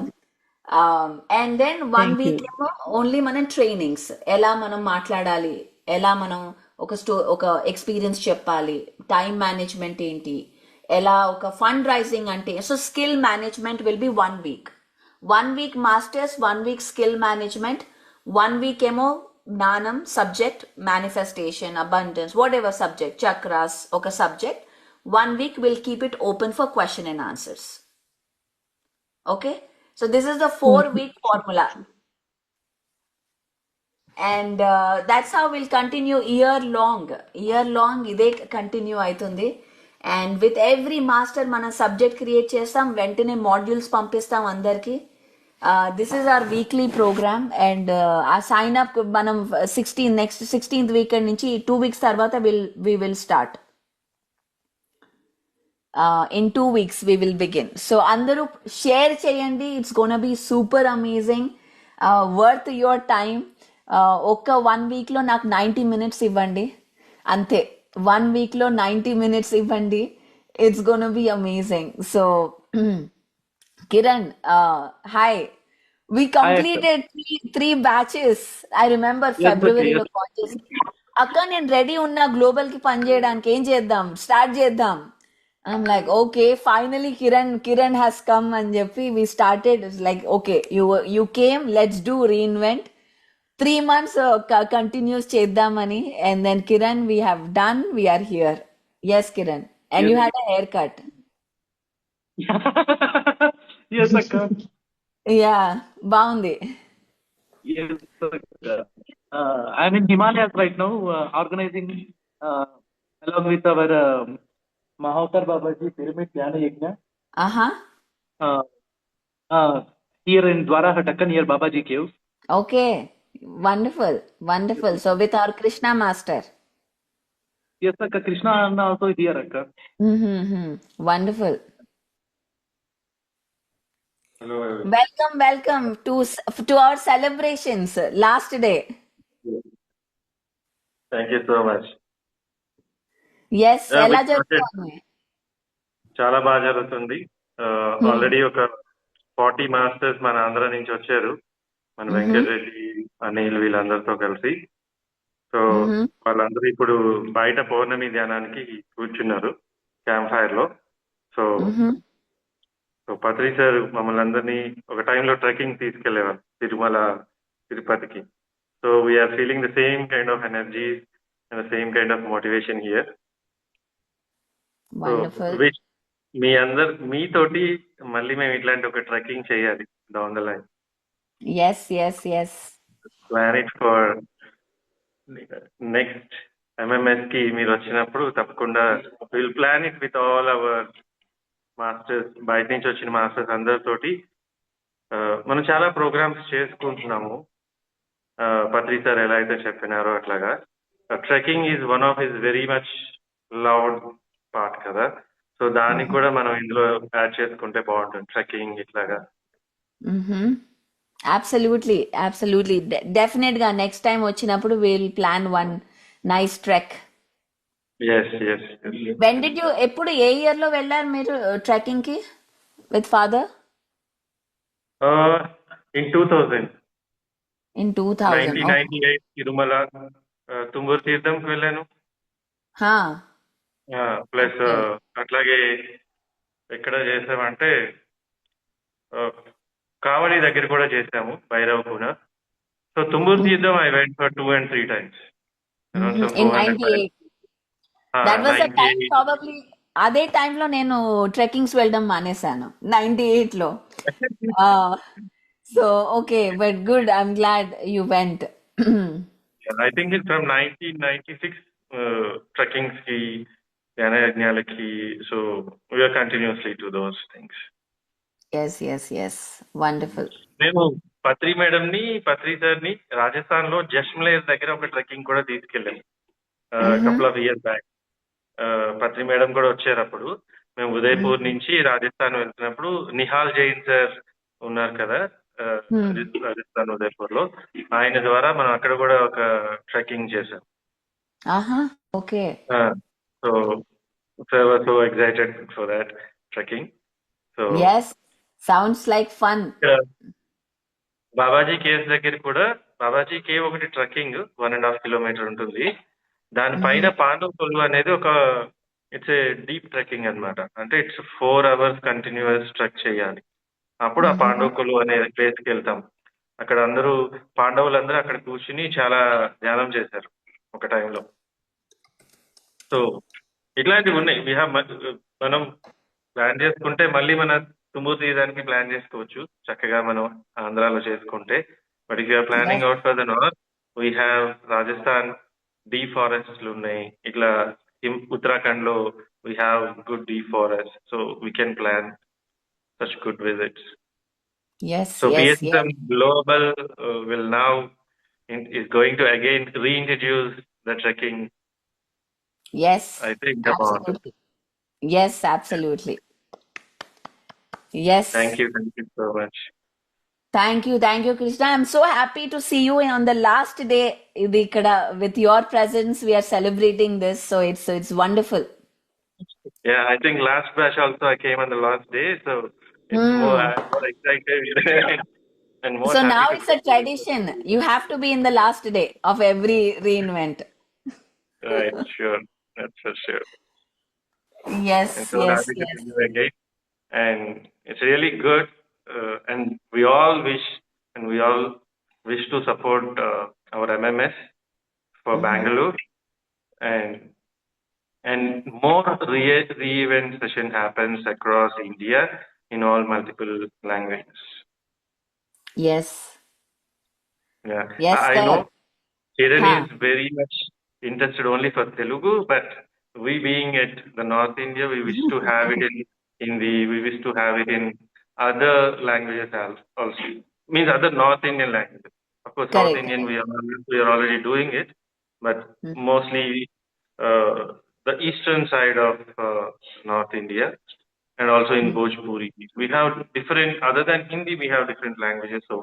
And then 1 thank you. week ఏమో ఓన్లీ మనం ట్రైనింగ్స్, ఎలా మనం మాట్లాడాలి, ఎలా మనం ఒక ఎక్స్పీరియన్స్ చెప్పాలి, టైం మేనేజ్మెంట్ ఏంటి, ఎలా ఒక ఫండ్ రైజింగ్ అంటే. So skill management will be 1 week. 1 week మాస్టర్స్, 1 week స్కిల్ మేనేజ్మెంట్, 1 week ఏమో జ్ఞానం subject, manifestation, abundance, whatever subject, chakras ఒక subject. 1 week will keep it open for question and answers. Okay, so this is the 4-week formula. And that's how will continue year long ఇదే continue అవుతుంది. And with every master మనం subject create చేస్తాం, వెంటనే modules పంపిస్తాం అందరికి. This is our weekly program. And ఆ sign up మనం next 16th weekend నుంచి 2 weeks తర్వాత we will start. In 2 weeks we will begin. So అందరూ షేర్ చేయండి. It's gonna be super amazing, worth your time. ఒక్క 1 week లో నాకు 90 minutes ఇవ్వండి అంతే. 1 week లో 90 minutes ఇవ్వండి. It's gonna be amazing. So Kiran, hi. We completed three batches. I remember ఫిబ్రవరిలో కాల్ చేసి, అక్క నేను రెడీ ఉన్నా గ్లోబల్ కి పని చేయడానికి, ఏం చేద్దాం, స్టార్ట్ చేద్దాం. I'm like, okay, finally Kiran has come అని చెప్పి we started. It's like, okay, you came, let's do reinvent. 3 months continuous చేద్దామని. And then Kiran, we have done, we are here. Yes, Kiran. And you had a haircut. Yes, Akka. Yeah, బాగుంది. Yes, Akka. I'm in Himalayas right now, organizing along with our Mahavatar Babaji Pyramid Dhyana Yajna Uh-huh. here in Dwarahatakka near Babaji Caves. Okay. Wonderful. So with our Krishna master. Yes, Akka. Krishna Anna also here, Akka. Mm-hmm. Wonderful. Hello, everyone. Welcome to our celebrations last day. Thank you so much. Yes, Yeah, ఎలా we started. జరుగుతోంది? చాలా బాగా జరుగుతుంది. Already ఒక 40 masters మన ఆంధ్ర నుంచి వచ్చారు, మన వెంకటరెడ్డి, అనిల్ వీళ్ళందరితో కలిసి. సో వాళ్ళందరూ ఇప్పుడు బయట పౌర్ణమి ధ్యానానికి కూర్చున్నారు క్యాంప్ ఫైర్ లో. సో పత్రి సార్ మమ్మల్ని అందరినీ ఒక టైంలో ట్రెక్కింగ్ తీసుకెళ్లేవారు తిరుమల, తిరుపతికి. So we're feeling the same kind of energy and the same kind of motivation here. So Wonderful. Which మీతోటి మళ్ళీ మేము ఇట్లాంటి ఒక ట్రెక్కింగ్ చేయాలి down the line. Yes. Plan it for next MMS కి మీరు వచ్చినప్పుడు తప్పకుండా will plan it with all our masters, బయట నుంచి వచ్చిన మాస్టర్స్ అందరితోటి. మనం చాలా ప్రోగ్రామ్స్ చేసుకుంటున్నాము. పత్రి సార్ ఎలా అయితే చెప్పినారో అట్లాగా trekking is one of his very much loved part కదా. సో దానికి కూడా మనం ఇందులో యాడ్ చేసుకుంటే బాగుంటుంది, ట్రెక్కింగ్ ఇట్లాగా. Absolutely. Definite గా నెక్స్ట్ టైం వచ్చినప్పుడు we'll plan one nice trek. Yes. When did you, ఎప్పుడు ఏ ఇయర్ లో వెళ్ళారు మీరు ట్రెక్కింగ్ కి with father? In 2000, In 2000. 1998 Tirumala Tunguru తీర్థంకి వెళ్ళాను. Huh. ప్లస్ అట్లాగే ఎక్కడ చేసామంటే కావడి దగ్గర కూడా చేసాము, భైరవ్ కూడా. So Tummuru Theertham I went for 2 and 3 times, around some in 400 miles. 98 that was the time 98. Probably. అదే టైంలో నేను ట్రెక్కింగ్స్ వెళ్ళడం మానేశాను 98లో. So okay, but good, I'm glad you went. I think it's from 1996 trekkings ki, ధ్యాన యజ్ఞాలకి. So we are continuously to those things. Yes wonderful. మేము Patri sir ని రాజస్థాన్ లో జస్మలేర్ దగ్గర ఒక ట్రెక్కింగ్ కూడా తీసుకెళ్ళాము couple of years back. Patri madam కూడా వచ్చారు అప్పుడు. మేము ఉదయపూర్ నుంచి రాజస్థాన్ వెళ్తున్నప్పుడు నిహాల్ జైన్ సార్ ఉన్నారు కదా రాజస్థాన్ ఉదయపూర్ లో, ఆయన ద్వారా మనం అక్కడ కూడా ఒక ట్రెక్కింగ్ చేసాం. Okay. So so excited for that trekking. So yes, sounds like fun. Babaji caves దగ్గర కూడా, బాబాజీ కేవ్ ఒకటి ట్రెక్కింగ్ 1.5 kilometer ఉంటుంది. దానిపైన పాండవ కొలువు అనేది ఒక ఇట్స్ ఏ డీప్ ట్రెక్కింగ్ అన్నమాట. అంటే ఇట్స్ 4 hours కంటిన్యూస్ ట్రెక్ చేయాలి. అప్పుడు ఆ పాండవ కొలువు అనే ప్లేస్కి వెళ్తాం. అక్కడ అందరూ పాండవులందరూ అక్కడ కూర్చుని చాలా ధ్యానం చేశారు ఒక టైంలో. సో ఇట్లాంటివి ఉన్నాయి. మనం ప్లాన్ చేసుకుంటే మళ్ళీ మన తుమ్మూరు తీయడానికి ప్లాన్ చేసుకోవచ్చు చక్కగా మనం ఆంధ్రాలో చేసుకుంటే. But if you're planning out for the north, we have Rajasthan the ఫారెస్ట్లు ఉన్నాయి. ఇట్లా ఉత్తరాఖండ్ లో we have good the forest. So we can plan such good visits. Yes, So yes, PSM Global will now is going to again reintroduce the trekking. yes, I think about. absolutely. Yes, absolutely. Yes. Thank you so much. Thank you, Krishna. I'm so happy to see you on the last day. ఇది ఇక్కడ with your presence, we are celebrating this, so it's wonderful. Yeah, I think last batch also I came on the last day, so it's more excited and more So happy now to it's a tradition. You have to be in the last day of every reinvent. Right, sure. That's for sure. Yes, And so yes, happy to yes. see you again. And it's really good. And we all wish to support our MMS for Bangalore, and more re-event session happens across India in all multiple languages. Yes. Yeah. Yes, I sir. know Kiran Huh. is very much interested only for Telugu, but we being at the North India, we wish to have it in Hindi, we wish to have it in other languages also. Means other North Indian languages. Of course, North Correct. Indian we are already doing it, but mostly the eastern side of North India, and also in Bhojpuri. We have different, other than Hindi, we have different languages, so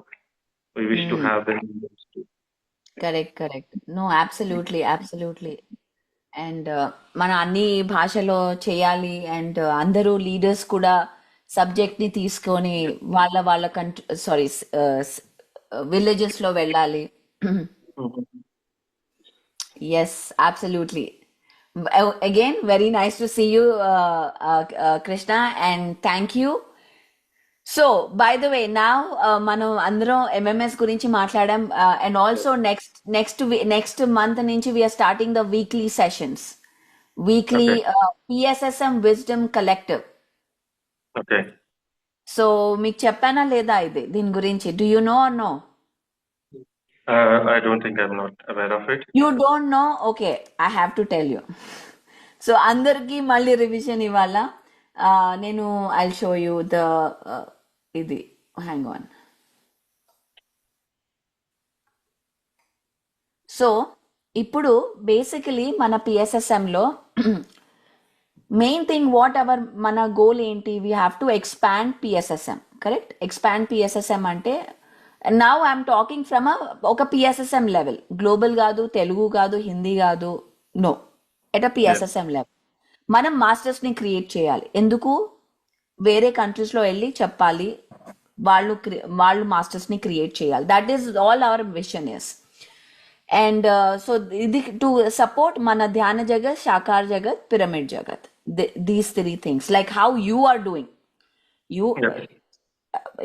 we wish to have them in those too. Correct. No, absolutely. And మన అన్ని భాషలో చేయాలి. And అందరూ leaders కూడా subject ని తీసుకొని వాళ్ళ villages లో వెళ్ళాలి. Yes, absolutely. Again very nice to see you, Krishna, and thank you. So by the way, నా మనం అందరం ఎంఎంఎస్ గురించి మాట్లాడాం. అండ్ ఆల్సో నెక్స్ట్ మంత్ నుంచి we're starting the weekly sessions, weekly PSSM wisdom collective. Okay. So మీకు చెప్పానా లేదా దీని గురించి? Do you know or no? I don't think I'm not aware of it. You don't know? Okay, I have to tell you. So అందరికీ మళ్ళీ revision ఇవ్వాలా. నేను I show you the ఇది, హ్యాంగ్ ఆన్. సో ఇప్పుడు basically మన పిఎస్ఎస్ఎంలో main thing whatever మన goal ఏంటి, we have to expand PSSM. Correct? Expand PSSM అంటే నౌ ఐఎమ్ టాకింగ్ ఫ్రమ్ ఒక పిఎస్ఎస్ఎం లెవెల్, గ్లోబల్ కాదు, తెలుగు కాదు, హిందీ కాదు, no, at a PSSM level మనం మాస్టర్స్ ని క్రియేట్ చేయాలి. ఎందుకు? వేరే కంట్రీస్ లో వెళ్ళి చెప్పాలి, వాళ్ళు మాస్టర్స్ ని క్రియేట్ చేయాలి. That is all our vision is. And so ఇది టు సపోర్ట్ మన ధ్యాన జగత్, సాకార్ జగత్, పిరమిడ్ జగత్, these 3 things, like how you are doing.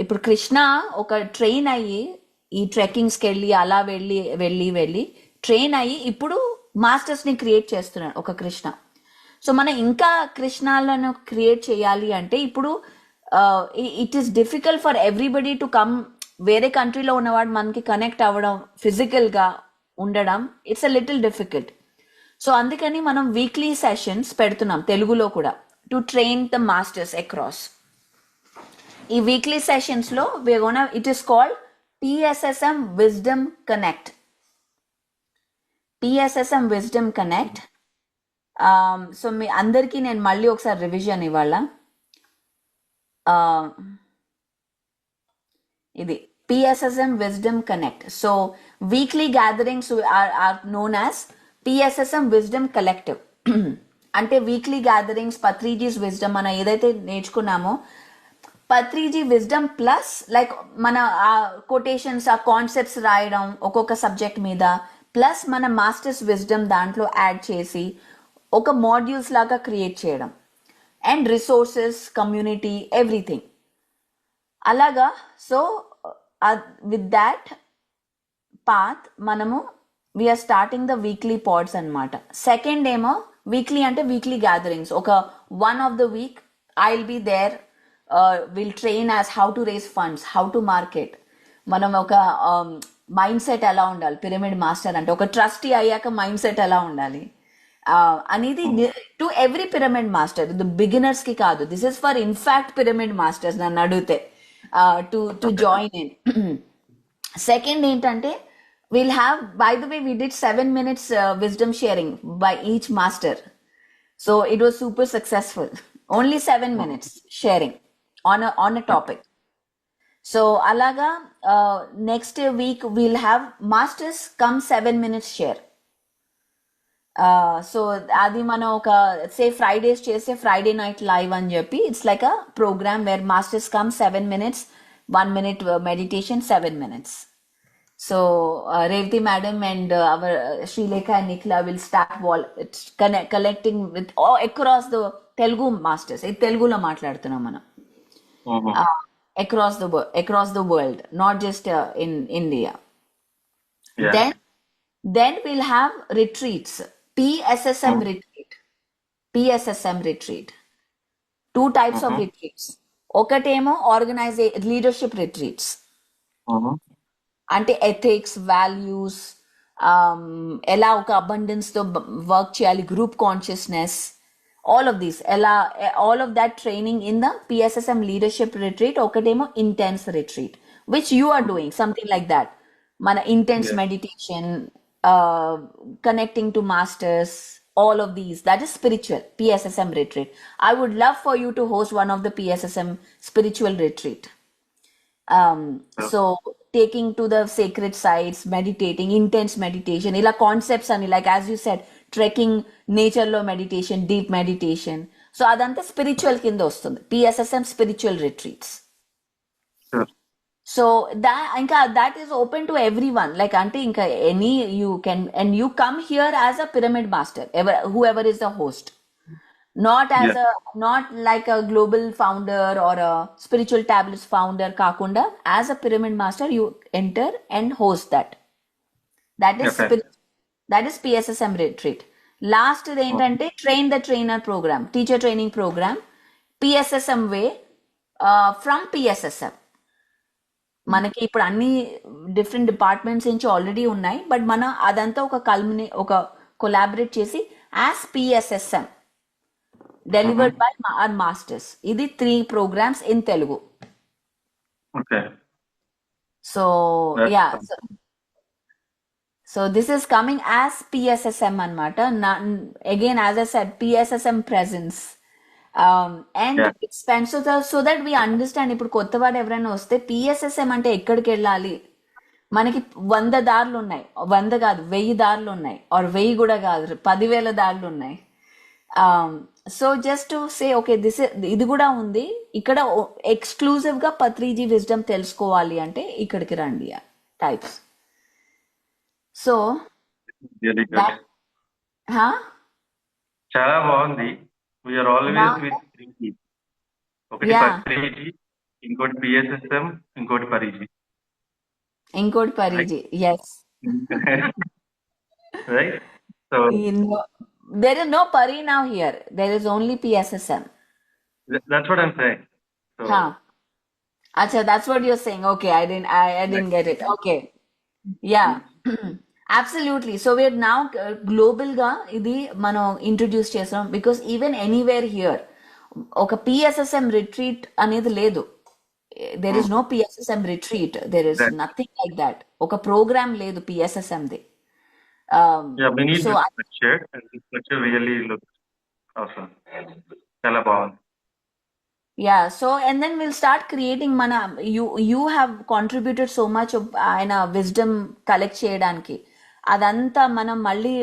ఇప్పుడు కృష్ణ ఒక ట్రైన్ అయ్యి ఈ ట్రెక్కింగ్స్కి వెళ్ళి అలా వెళ్ళి ట్రైన్ అయ్యి ఇప్పుడు మాస్టర్స్ ని క్రియేట్ చేస్తున్నాడు ఒక కృష్ణ. సో మనం ఇంకా కృష్ణాలను క్రియేట్ చేయాలి అంటే ఇప్పుడు it is difficult for everybody to come. వేరే కంట్రీలో ఉన్నవాడు మనకి కనెక్ట్ అవ్వడం, ఫిజికల్ గా ఉండడం, it's a little difficult. So అందుకని మనం వీక్లీ సెషన్స్ పెడుతున్నాం తెలుగులో కూడా, to train the masters across. ఈ వీక్లీ సెషన్స్ లో it is called PSSM Wisdom Connect. PSSM Wisdom Connect. So మీ అందరికీ నేను మళ్ళీ ఒకసారి రివిజన్ ఇవాళ. ఇది PSSM Wisdom Connect. So weekly gatherings are known as PSSM Wisdom Collective. అంటే వీక్లీ గ్యాదరింగ్స్ పత్రిజీస్ విజ్డమ్ మనం ఏదైతే నేర్చుకున్నామో, పత్రిజీ విజ్డమ్ ప్లస్ లైక్ మన ఆ కొటేషన్స్, ఆ కాన్సెప్ట్స్ రాయడం ఒక్కొక్క సబ్జెక్ట్ మీద, ప్లస్ మన మాస్టర్స్ విజ్డమ్ దాంట్లో యాడ్ చేసి ఒక మాడ్యూల్స్ లాగా క్రియేట్ చేయడం, అండ్ రిసోర్సెస్, కమ్యూనిటీ, ఎవ్రీథింగ్ అలాగా. సో విత్ దాట్ పాత్ మనము we're starting the weekly pods అనమాట. సెకండ్ ఏమో వీక్లీ అంటే వీక్లీ గ్యాదరింగ్స్. ఒక one of the week I will be there, will train as how to raise funds, how to market. మనం ఒక mind set ఎలా ఉండాలి, pyramid master అంటే ఒక ట్రస్టీ అయ్యాక మైండ్ సెట్ ఎలా ఉండాలి అనేది టు ఎవ్రీ పిరమిడ్ మాస్టర్, ఇది బిగినర్స్ కి కాదు. This is for in fact pyramid masters నన్ను అడిగితే టు జాయిన్ ఇన్. సెకండ్ ఏంటంటే we'll have, by the way, we did 7 minutes wisdom sharing by each master. So it was super successful. Only 7 minutes sharing on a topic. So alaga next week we'll have masters come 7 minutes share. So adi mana oka say Fridays chese Friday night live అని చెప్పి, it's like a program where masters come 7 minutes, 1 minute meditation, 7 minutes. So Revati madam and our Srilekha and Nikhila will start collecting with all across the Telugu masters. It Telugu lo maatladutunnam manam. Across the world, not just in India. Yeah. Then we'll have retreats. PSSM retreat. PSSM retreat. 2 types of retreats. Okatemo leadership retreats. అంటే ethics, values, ఎలా ఒక అబండెన్స్తో work చేయాలి, group consciousness, all of these, all of that training in the PSSM leadership retreat. ఒకటేమో intense retreat which you are doing something like that. మన intense meditation, connecting to masters, all of these, that is spiritual PSSM retreat. I would love for you to host one of the PSSM spiritual retreat. So taking to the sacred sites, meditating, intense meditation, ila concepts ani, like as you said, trekking, nature lo meditation, deep meditation. So adanta spiritual kinda ostundi, PSSM spiritual retreats. Sure. So that is open to everyone, like ante inka any you can, and you come here as a pyramid master, whoever is the host, not as not like a global founder or a spiritual tablets founder kakunda. As a pyramid master you enter and host that is that is PSSM retreat. Last ఏంటంటే train the trainer program, teacher training program, PSSM way, from PSSM. మనకి ఇప్పుడు అన్ని different departments నుంచి already ఉన్నాయి, but మనం అదంతా ఒక collaborate చేసి as PSSM delivered by our masters. ఇది 3 programs in Telugu. Okay. So yeah, so this is coming as PSSM anamata. Again, as I said, PSSM presence, and expansion, so that we understand. ఇప్పుడు కొత్తవాడు ఎవరైనా వస్తే PSSM అంటే ఎక్కడికి వెళ్ళాలి, మనకి 100 దారులు ఉన్నాయి, 100 కాదు 1000 దారులు ఉన్నాయి, ఆర్ 1000 కూడా కాదు 10,000 దారులు ఉన్నాయి. So just to say okay ఇది కూడా ఉంది ఇక్కడ, ఎక్స్క్లూజివ్ గా పత్రిజీ విజ్డమ్ తెలుసుకోవాలి అంటే ఇక్కడికి రండి టైప్స్. సో చాలా బాగుంది. వీఆర్ ఆల్వేస్ విత్ ఒకటి Yeah. పత్రిజీ, ఇంకోటి పిఎస్ఎస్ఎం, ఇంకోటి పరిజి. ఇంకోటి Pariji, yes. Right. So There is no Pari now here. There is only PSSM. That's what I'm saying. So Huh. Acha, that's what you're saying. Okay, I didn't get it. Okay. Yeah. Absolutely. So we're now global గా ఇది మనం introduce చేసాం, because even anywhere here ఒక PSSM retreat అనేది లేదు. There is no PSSM retreat, there is nothing like that. ఒక program లేదు PSSM ది. yeah, we need so this structure, and this structure really looks awesome. చాలా బాగుంది. yeah, so and then we'll start creating mana. You have contributed so much of ఆయన wisdom collect చేయడానికి. అదంతా మనం మళ్ళీ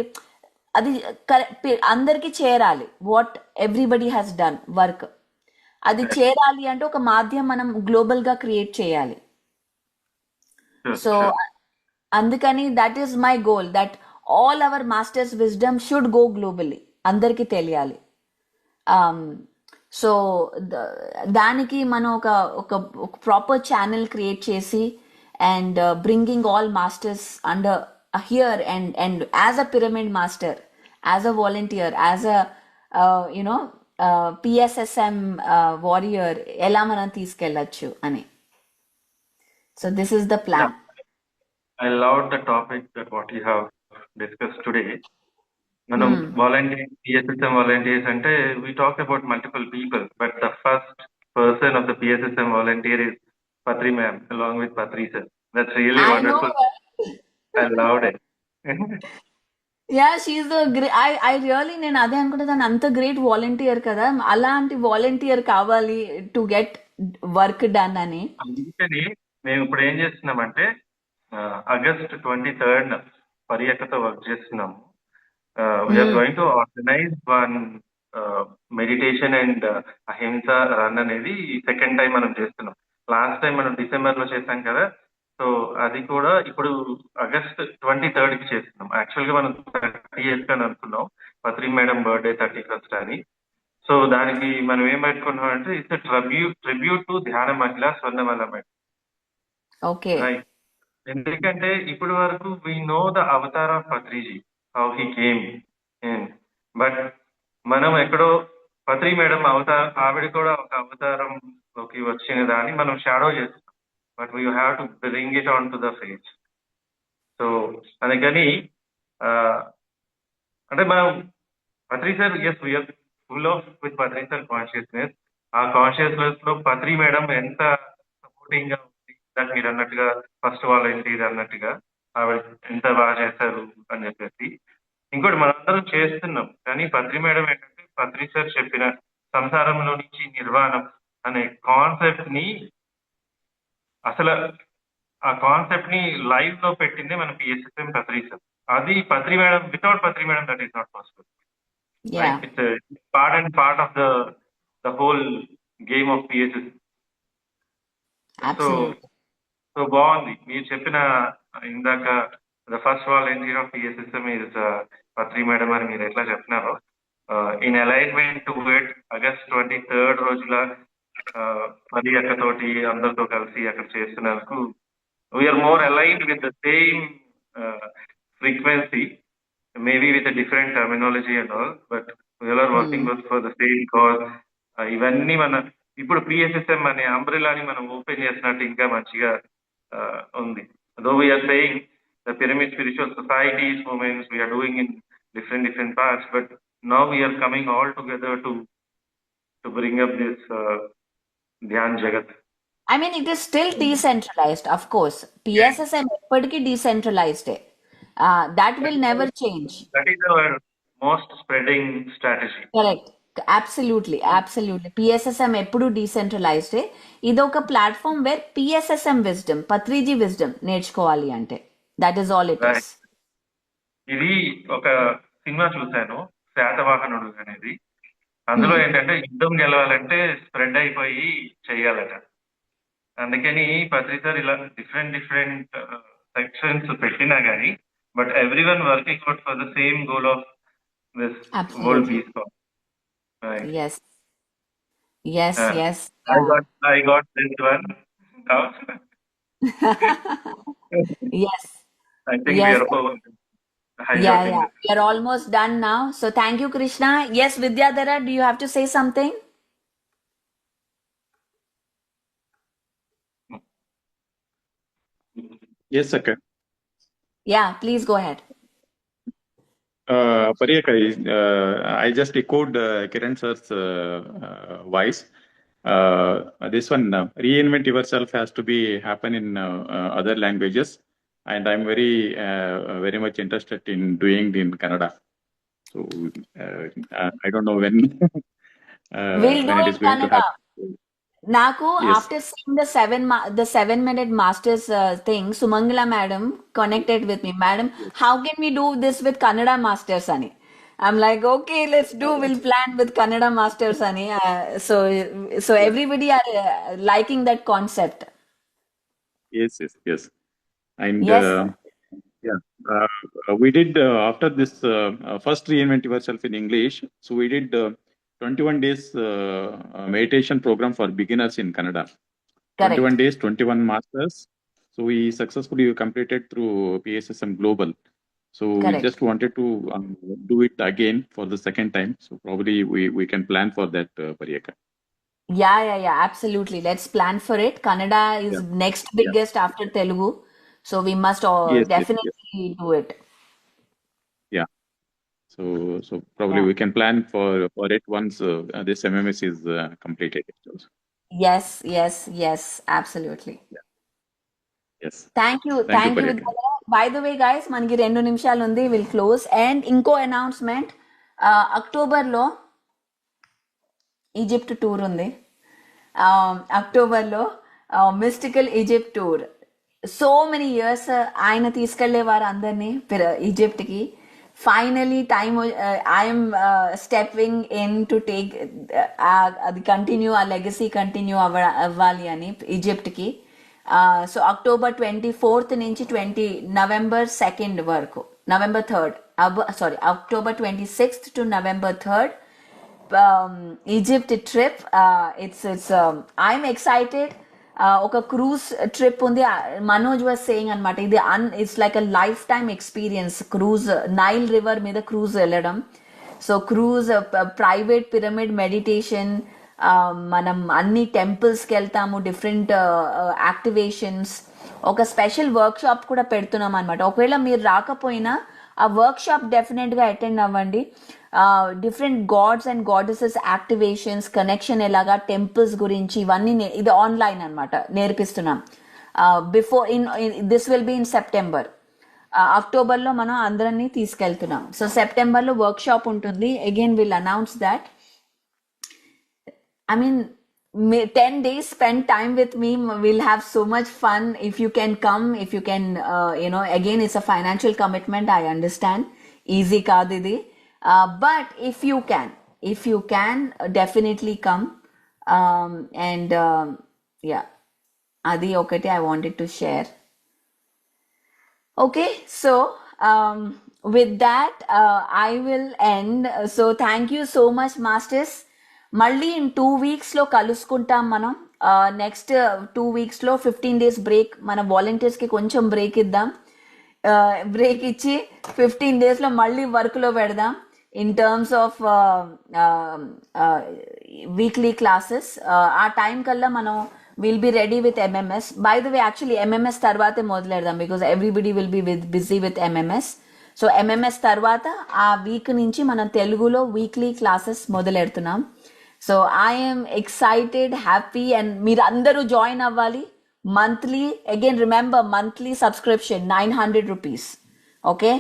అది అందరికి చేరాలి. What everybody has done work, అది చేరాలి అంటే ఒక మాధ్యమం మనం గ్లోబల్ గా క్రియేట్ చేయాలి. సో అందుకని that is my goal, that all our masters wisdom should go globally, అందరికి తెలియాలి. సో దానికి మనం ఒక ప్రాపర్ ఛానల్ క్రియేట్ చేసి and bringing all masters under here and as a pyramid master, as a volunteer, as a you know PSSM warrior ఎలా మనం తీసుకెళ్ళచ్చు అని. So this is the plan. I love the topic that what you have discussed today. మనం volunteer, PSSM volunteers అంటే we talk about multiple people, but the first person of the PSSM volunteer is Patri ma'am along with Patri sir. That's really I know, wonderful. I loved it. Yeah she the I really నేను అదే అనుకుంటే దాన్ని అంత great volunteer కదా, అలాంటి volunteer కావాలి to get work done అని. అందుకని మేము ఇప్పుడు ఏం చేస్తున్నామంటే ఆగస్ట్ 23rd పర్యటనతో వర్క్ చేస్తున్నాము. We're going to organise one meditation and Ahimsa run అనేది సెకండ్ టైం మనం చేస్తున్నాం. లాస్ట్ టైం మనం డిసెంబర్ లో చేసాం కదా, సో అది కూడా ఇప్పుడు ఆగస్ట్ 23rd కి చేస్తున్నాం. యాక్చువల్ గా మనం 30th అని అనుకున్నాం, పత్రి మేడం బర్త్డే 31st అని. సో దానికి మనం ఏం పెట్టుకున్నాం అంటే ఇట్స్ ట్రిబ్యూట్ టు ధ్యాన మహిళ స్వర్ణమాల మేడం. ఓకే, ఎందుకంటే ఇప్పటి వరకు we know the avatar of Patriji, how he came in, but మనం ఎక్కడో పత్రి మేడం ఆవిడ కూడా ఒక అవతారంలోకి వచ్చిన దాన్ని మనం షాడో చేస్తాం, but we have to bring it on to the face. So అందుకని అంటే మనం Patri sir, yes we're full of with Patri sir consciousness. ఆ కాన్షియస్నెస్ లో పత్రి మేడం ఎంత సపోర్టింగ్ గా ఉంది, దాన్ని మీరు అన్నట్టుగా ఫస్ట్ వాలంటీర్ అన్నట్టుగా ఆవిడ ఎంత బాగా చేశారు అని చెప్పేసి. ఇంకోటి మనందరం చేస్తున్నాం, కానీ పత్రి మేడం ఏంటంటే పత్రి సార్ చెప్పిన సంసారంలో నుంచి నిర్వాణం అనే కాన్సెప్ట్ ని, అసలు ఆ కాన్సెప్ట్ ని లైవ్ లో పెట్టిందే మన పిఎస్ఎస్ఎం పత్రి సార్. అది Patri madam, without Patri madam that is not possible. It's part of the whole game of PSS. So బాగుంది మీరు చెప్పిన ఇందాక the first volunteer of PSSM is Patri madam అని మీరు ఎట్లా చెప్పినారో, in alignment to it August 23rd రోజుల పది అక్కతోటి అందరితో కలిసి అక్కడ చేస్తున్నందుకు we're more aligned with the same frequency, maybe with different terminology and all, but we're working for the same cause. ఇవన్నీ మన ఇప్పుడు పిఎస్ఎస్ఎం అనే అంబ్రెలాని మనం ఓపెన్ చేసినట్టు ఇంకా మంచిగా ఉంది. Though we're saying the pyramid spiritual societies movements we're doing in different parts, but now we are coming all together to bring up this Dhyan Jagat. I mean, it is still decentralized, of course. PSSM ఎప్పటికీ decentralized. That will never change. That is our most spreading strategy. Correct. Absolutely. PSSM ఎప్పుడు decentralized. ఇది ఒక platform where PSSM wisdom, Patriji wisdom నేర్చుకోవాలి అంటే. That is all it is. ఇది ఒక cinema చూశాను, శాతవాహనుడు అనేది. అందులో ఏంటంటే యుద్ధం గెలవాలంటే స్ప్రెడ్ అయిపోయి చెయ్యాలట. అందుకని పత్రి సార్ ఇలా డిఫరెంట్ సెక్షన్స్ పెట్టినా గానీ, but everyone working out for the same goal of this world peace. Yes, Uh, yes. I got this one. Now, Yes, I think we yes. are over Yeah, hijacking yeah. this. We are almost done now. So thank you, Krishna. Yes, Vidyadhara, do you have to say something? Yes, okay. Yeah, please go ahead. Pariyaka, I just echoed Kiran sir's voice. This one, reinvent yourself has to be happen in other languages, and I'm very much interested in doing it in Kannada. So I don't know We'll do when it in is going to Kannada. happen. Naku, Yes. after seeing the 7 minute masters thing, Sumangala madam connected with me. Madam, how can we do this with Kannada masters, Ani? I'm like, okay, let's do. We'll plan with Kannada masters, Ani. So everybody are liking that concept. Yes. And Yes. yeah, we did after this first reinvent yourself in English. So we did 21 days meditation program for beginners in Canada. 21 Correct. days, 21 masters. So we successfully completed through PSSM Global. So we Correct. just wanted to do it again for the second time. So probably we can plan for that, Pariyaka. Yeah, absolutely. Let's plan for it. Kannada is Yeah, next yeah, biggest after Telugu. So we must yes. definitely do it. Yeah. So probably Yeah. we can plan for it once this MMS is completed. Yes, absolutely. Yes. Thank you Thank you, with Pariyaka. By the way guys మనకి 2 నిమిషాలు ఉంది will close and ఇంకో announcement అక్టోబర్లో Egypt tour ఉంది అక్టోబర్లో mystical Egypt tour so many years ఆయన తీసుకెళ్లేవారు అందరినీ ఈజిప్ట్కి finally time I'm stepping in to take అది కంటిన్యూ ఆ లెగసీ కంటిన్యూ అవ్వాలి అని ఈజిప్ట్కి సో అక్టోబర్ 24th నుంచి నవంబర్ 2nd వరకు November 3rd October 26th to November 3rd Egypt trip it's I'm excited ఒక క్రూజ్ ట్రిప్ ఉంది మనోజ్ వాజ్ సేయింగ్ అనమాట ఇది it's like a lifetime experience cruise Nile river మీద cruise వెళ్ళడం so cruise private pyramid meditation మనం అన్ని టెంపుల్స్కి వెళ్తాము డిఫరెంట్ యాక్టివేషన్స్ ఒక స్పెషల్ వర్క్ షాప్ కూడా పెడుతున్నాం అనమాట ఒకవేళ మీరు రాకపోయినా ఆ వర్క్ షాప్ డెఫినెట్గా అటెండ్ అవ్వండి different gods and goddesses activations connection ఎలాగా టెంపుల్స్ గురించి ఇవన్నీ ఇది ఆన్లైన్ అనమాట నేర్పిస్తున్నాం before this will be in September అక్టోబర్లో మనం అందరినీ తీసుకెళ్తున్నాం సో సెప్టెంబర్లో వర్క్ షాప్ ఉంటుంది again will announce that I mean, 10 days spend time with me. We'll have so much fun. If you can come, if you can, again, it's a financial commitment. I understand. Easy kadidi. But if you can, definitely come. Yeah, adi okate I wanted to share. Okay, so with that, I will end. So thank you so much, Masters. మళ్ళీ in 2 weeksలో కలుసుకుంటాం మనం next 2 weeksలో 15 days break మన వాలంటీర్స్కి కొంచెం break ఇద్దాం break ఇచ్చి 15 daysలో మళ్ళీ వర్క్లో పెడదాం in terms of weekly classes ఆ టైం కల్లా మనం will be ready with MMS by the way actually MMS తర్వాతే మొదలెడదాం because everybody will be busy with MMS so MMS తర్వాత ఆ వీక్ నుంచి మనం తెలుగులో వీక్లీ క్లాసెస్ మొదలెడుతున్నాం so I'm excited happy and మీరు అందరూ జాయిన్ అవ్వాలి monthly again remember monthly subscription 900 rupees okay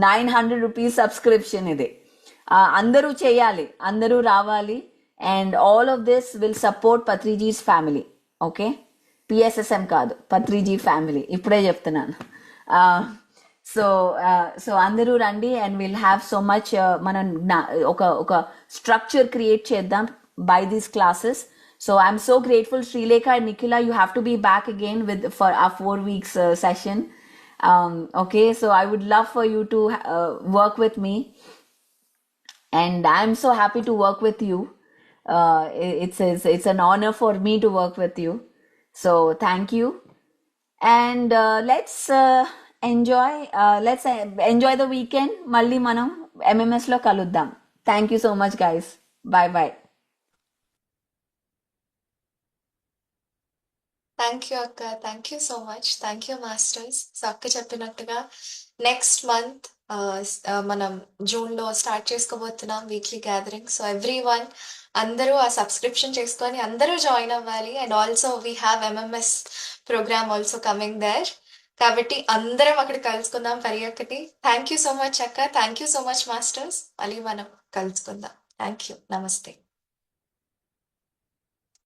900 rupees subscription ఇది అందరూ చేయాలి అందరూ రావాలి and all of this will support Patriji's family okay PSSM కాదు పత్రిజీ ఫ్యామిలీ ఇప్పుడే చెప్తున్నాను సో అందరూ రండి and will have so much మనం ఒక స్ట్రక్చర్ క్రియేట్ చేద్దాం by these classes so I'm so grateful Srilekha and Nikhila you have to be back again with for ఆ 4 weeks session okay so I would love for you to work with me and I'm so happy to work with you it's an honor for me to work with you. So thank you. And let's enjoy the weekend. మళ్ళీ మనం MMS లో కలుద్దాం. Thank you so much, guys. Bye bye. Thank you అక్క, thank you so much, thank you masters. So అక్క చెప్పినట్టుగా next month మనం జూన్లో start చేసుకోబోతున్నాం weekly gathering. So every one అందరూ ఆ సబ్స్క్రిప్షన్ చేసుకొని అందరూ జాయిన్ అవ్వాలి. And also we have MMS program also coming there. కాబట్టి అందరం అక్కడ కలుసుకుందాం పరి ఒక్కటి. థ్యాంక్ యూ సో మచ్ అక్క, thank you so much masters. మళ్ళీ మనం కలుసుకుందాం. థ్యాంక్ యూ, నమస్తే.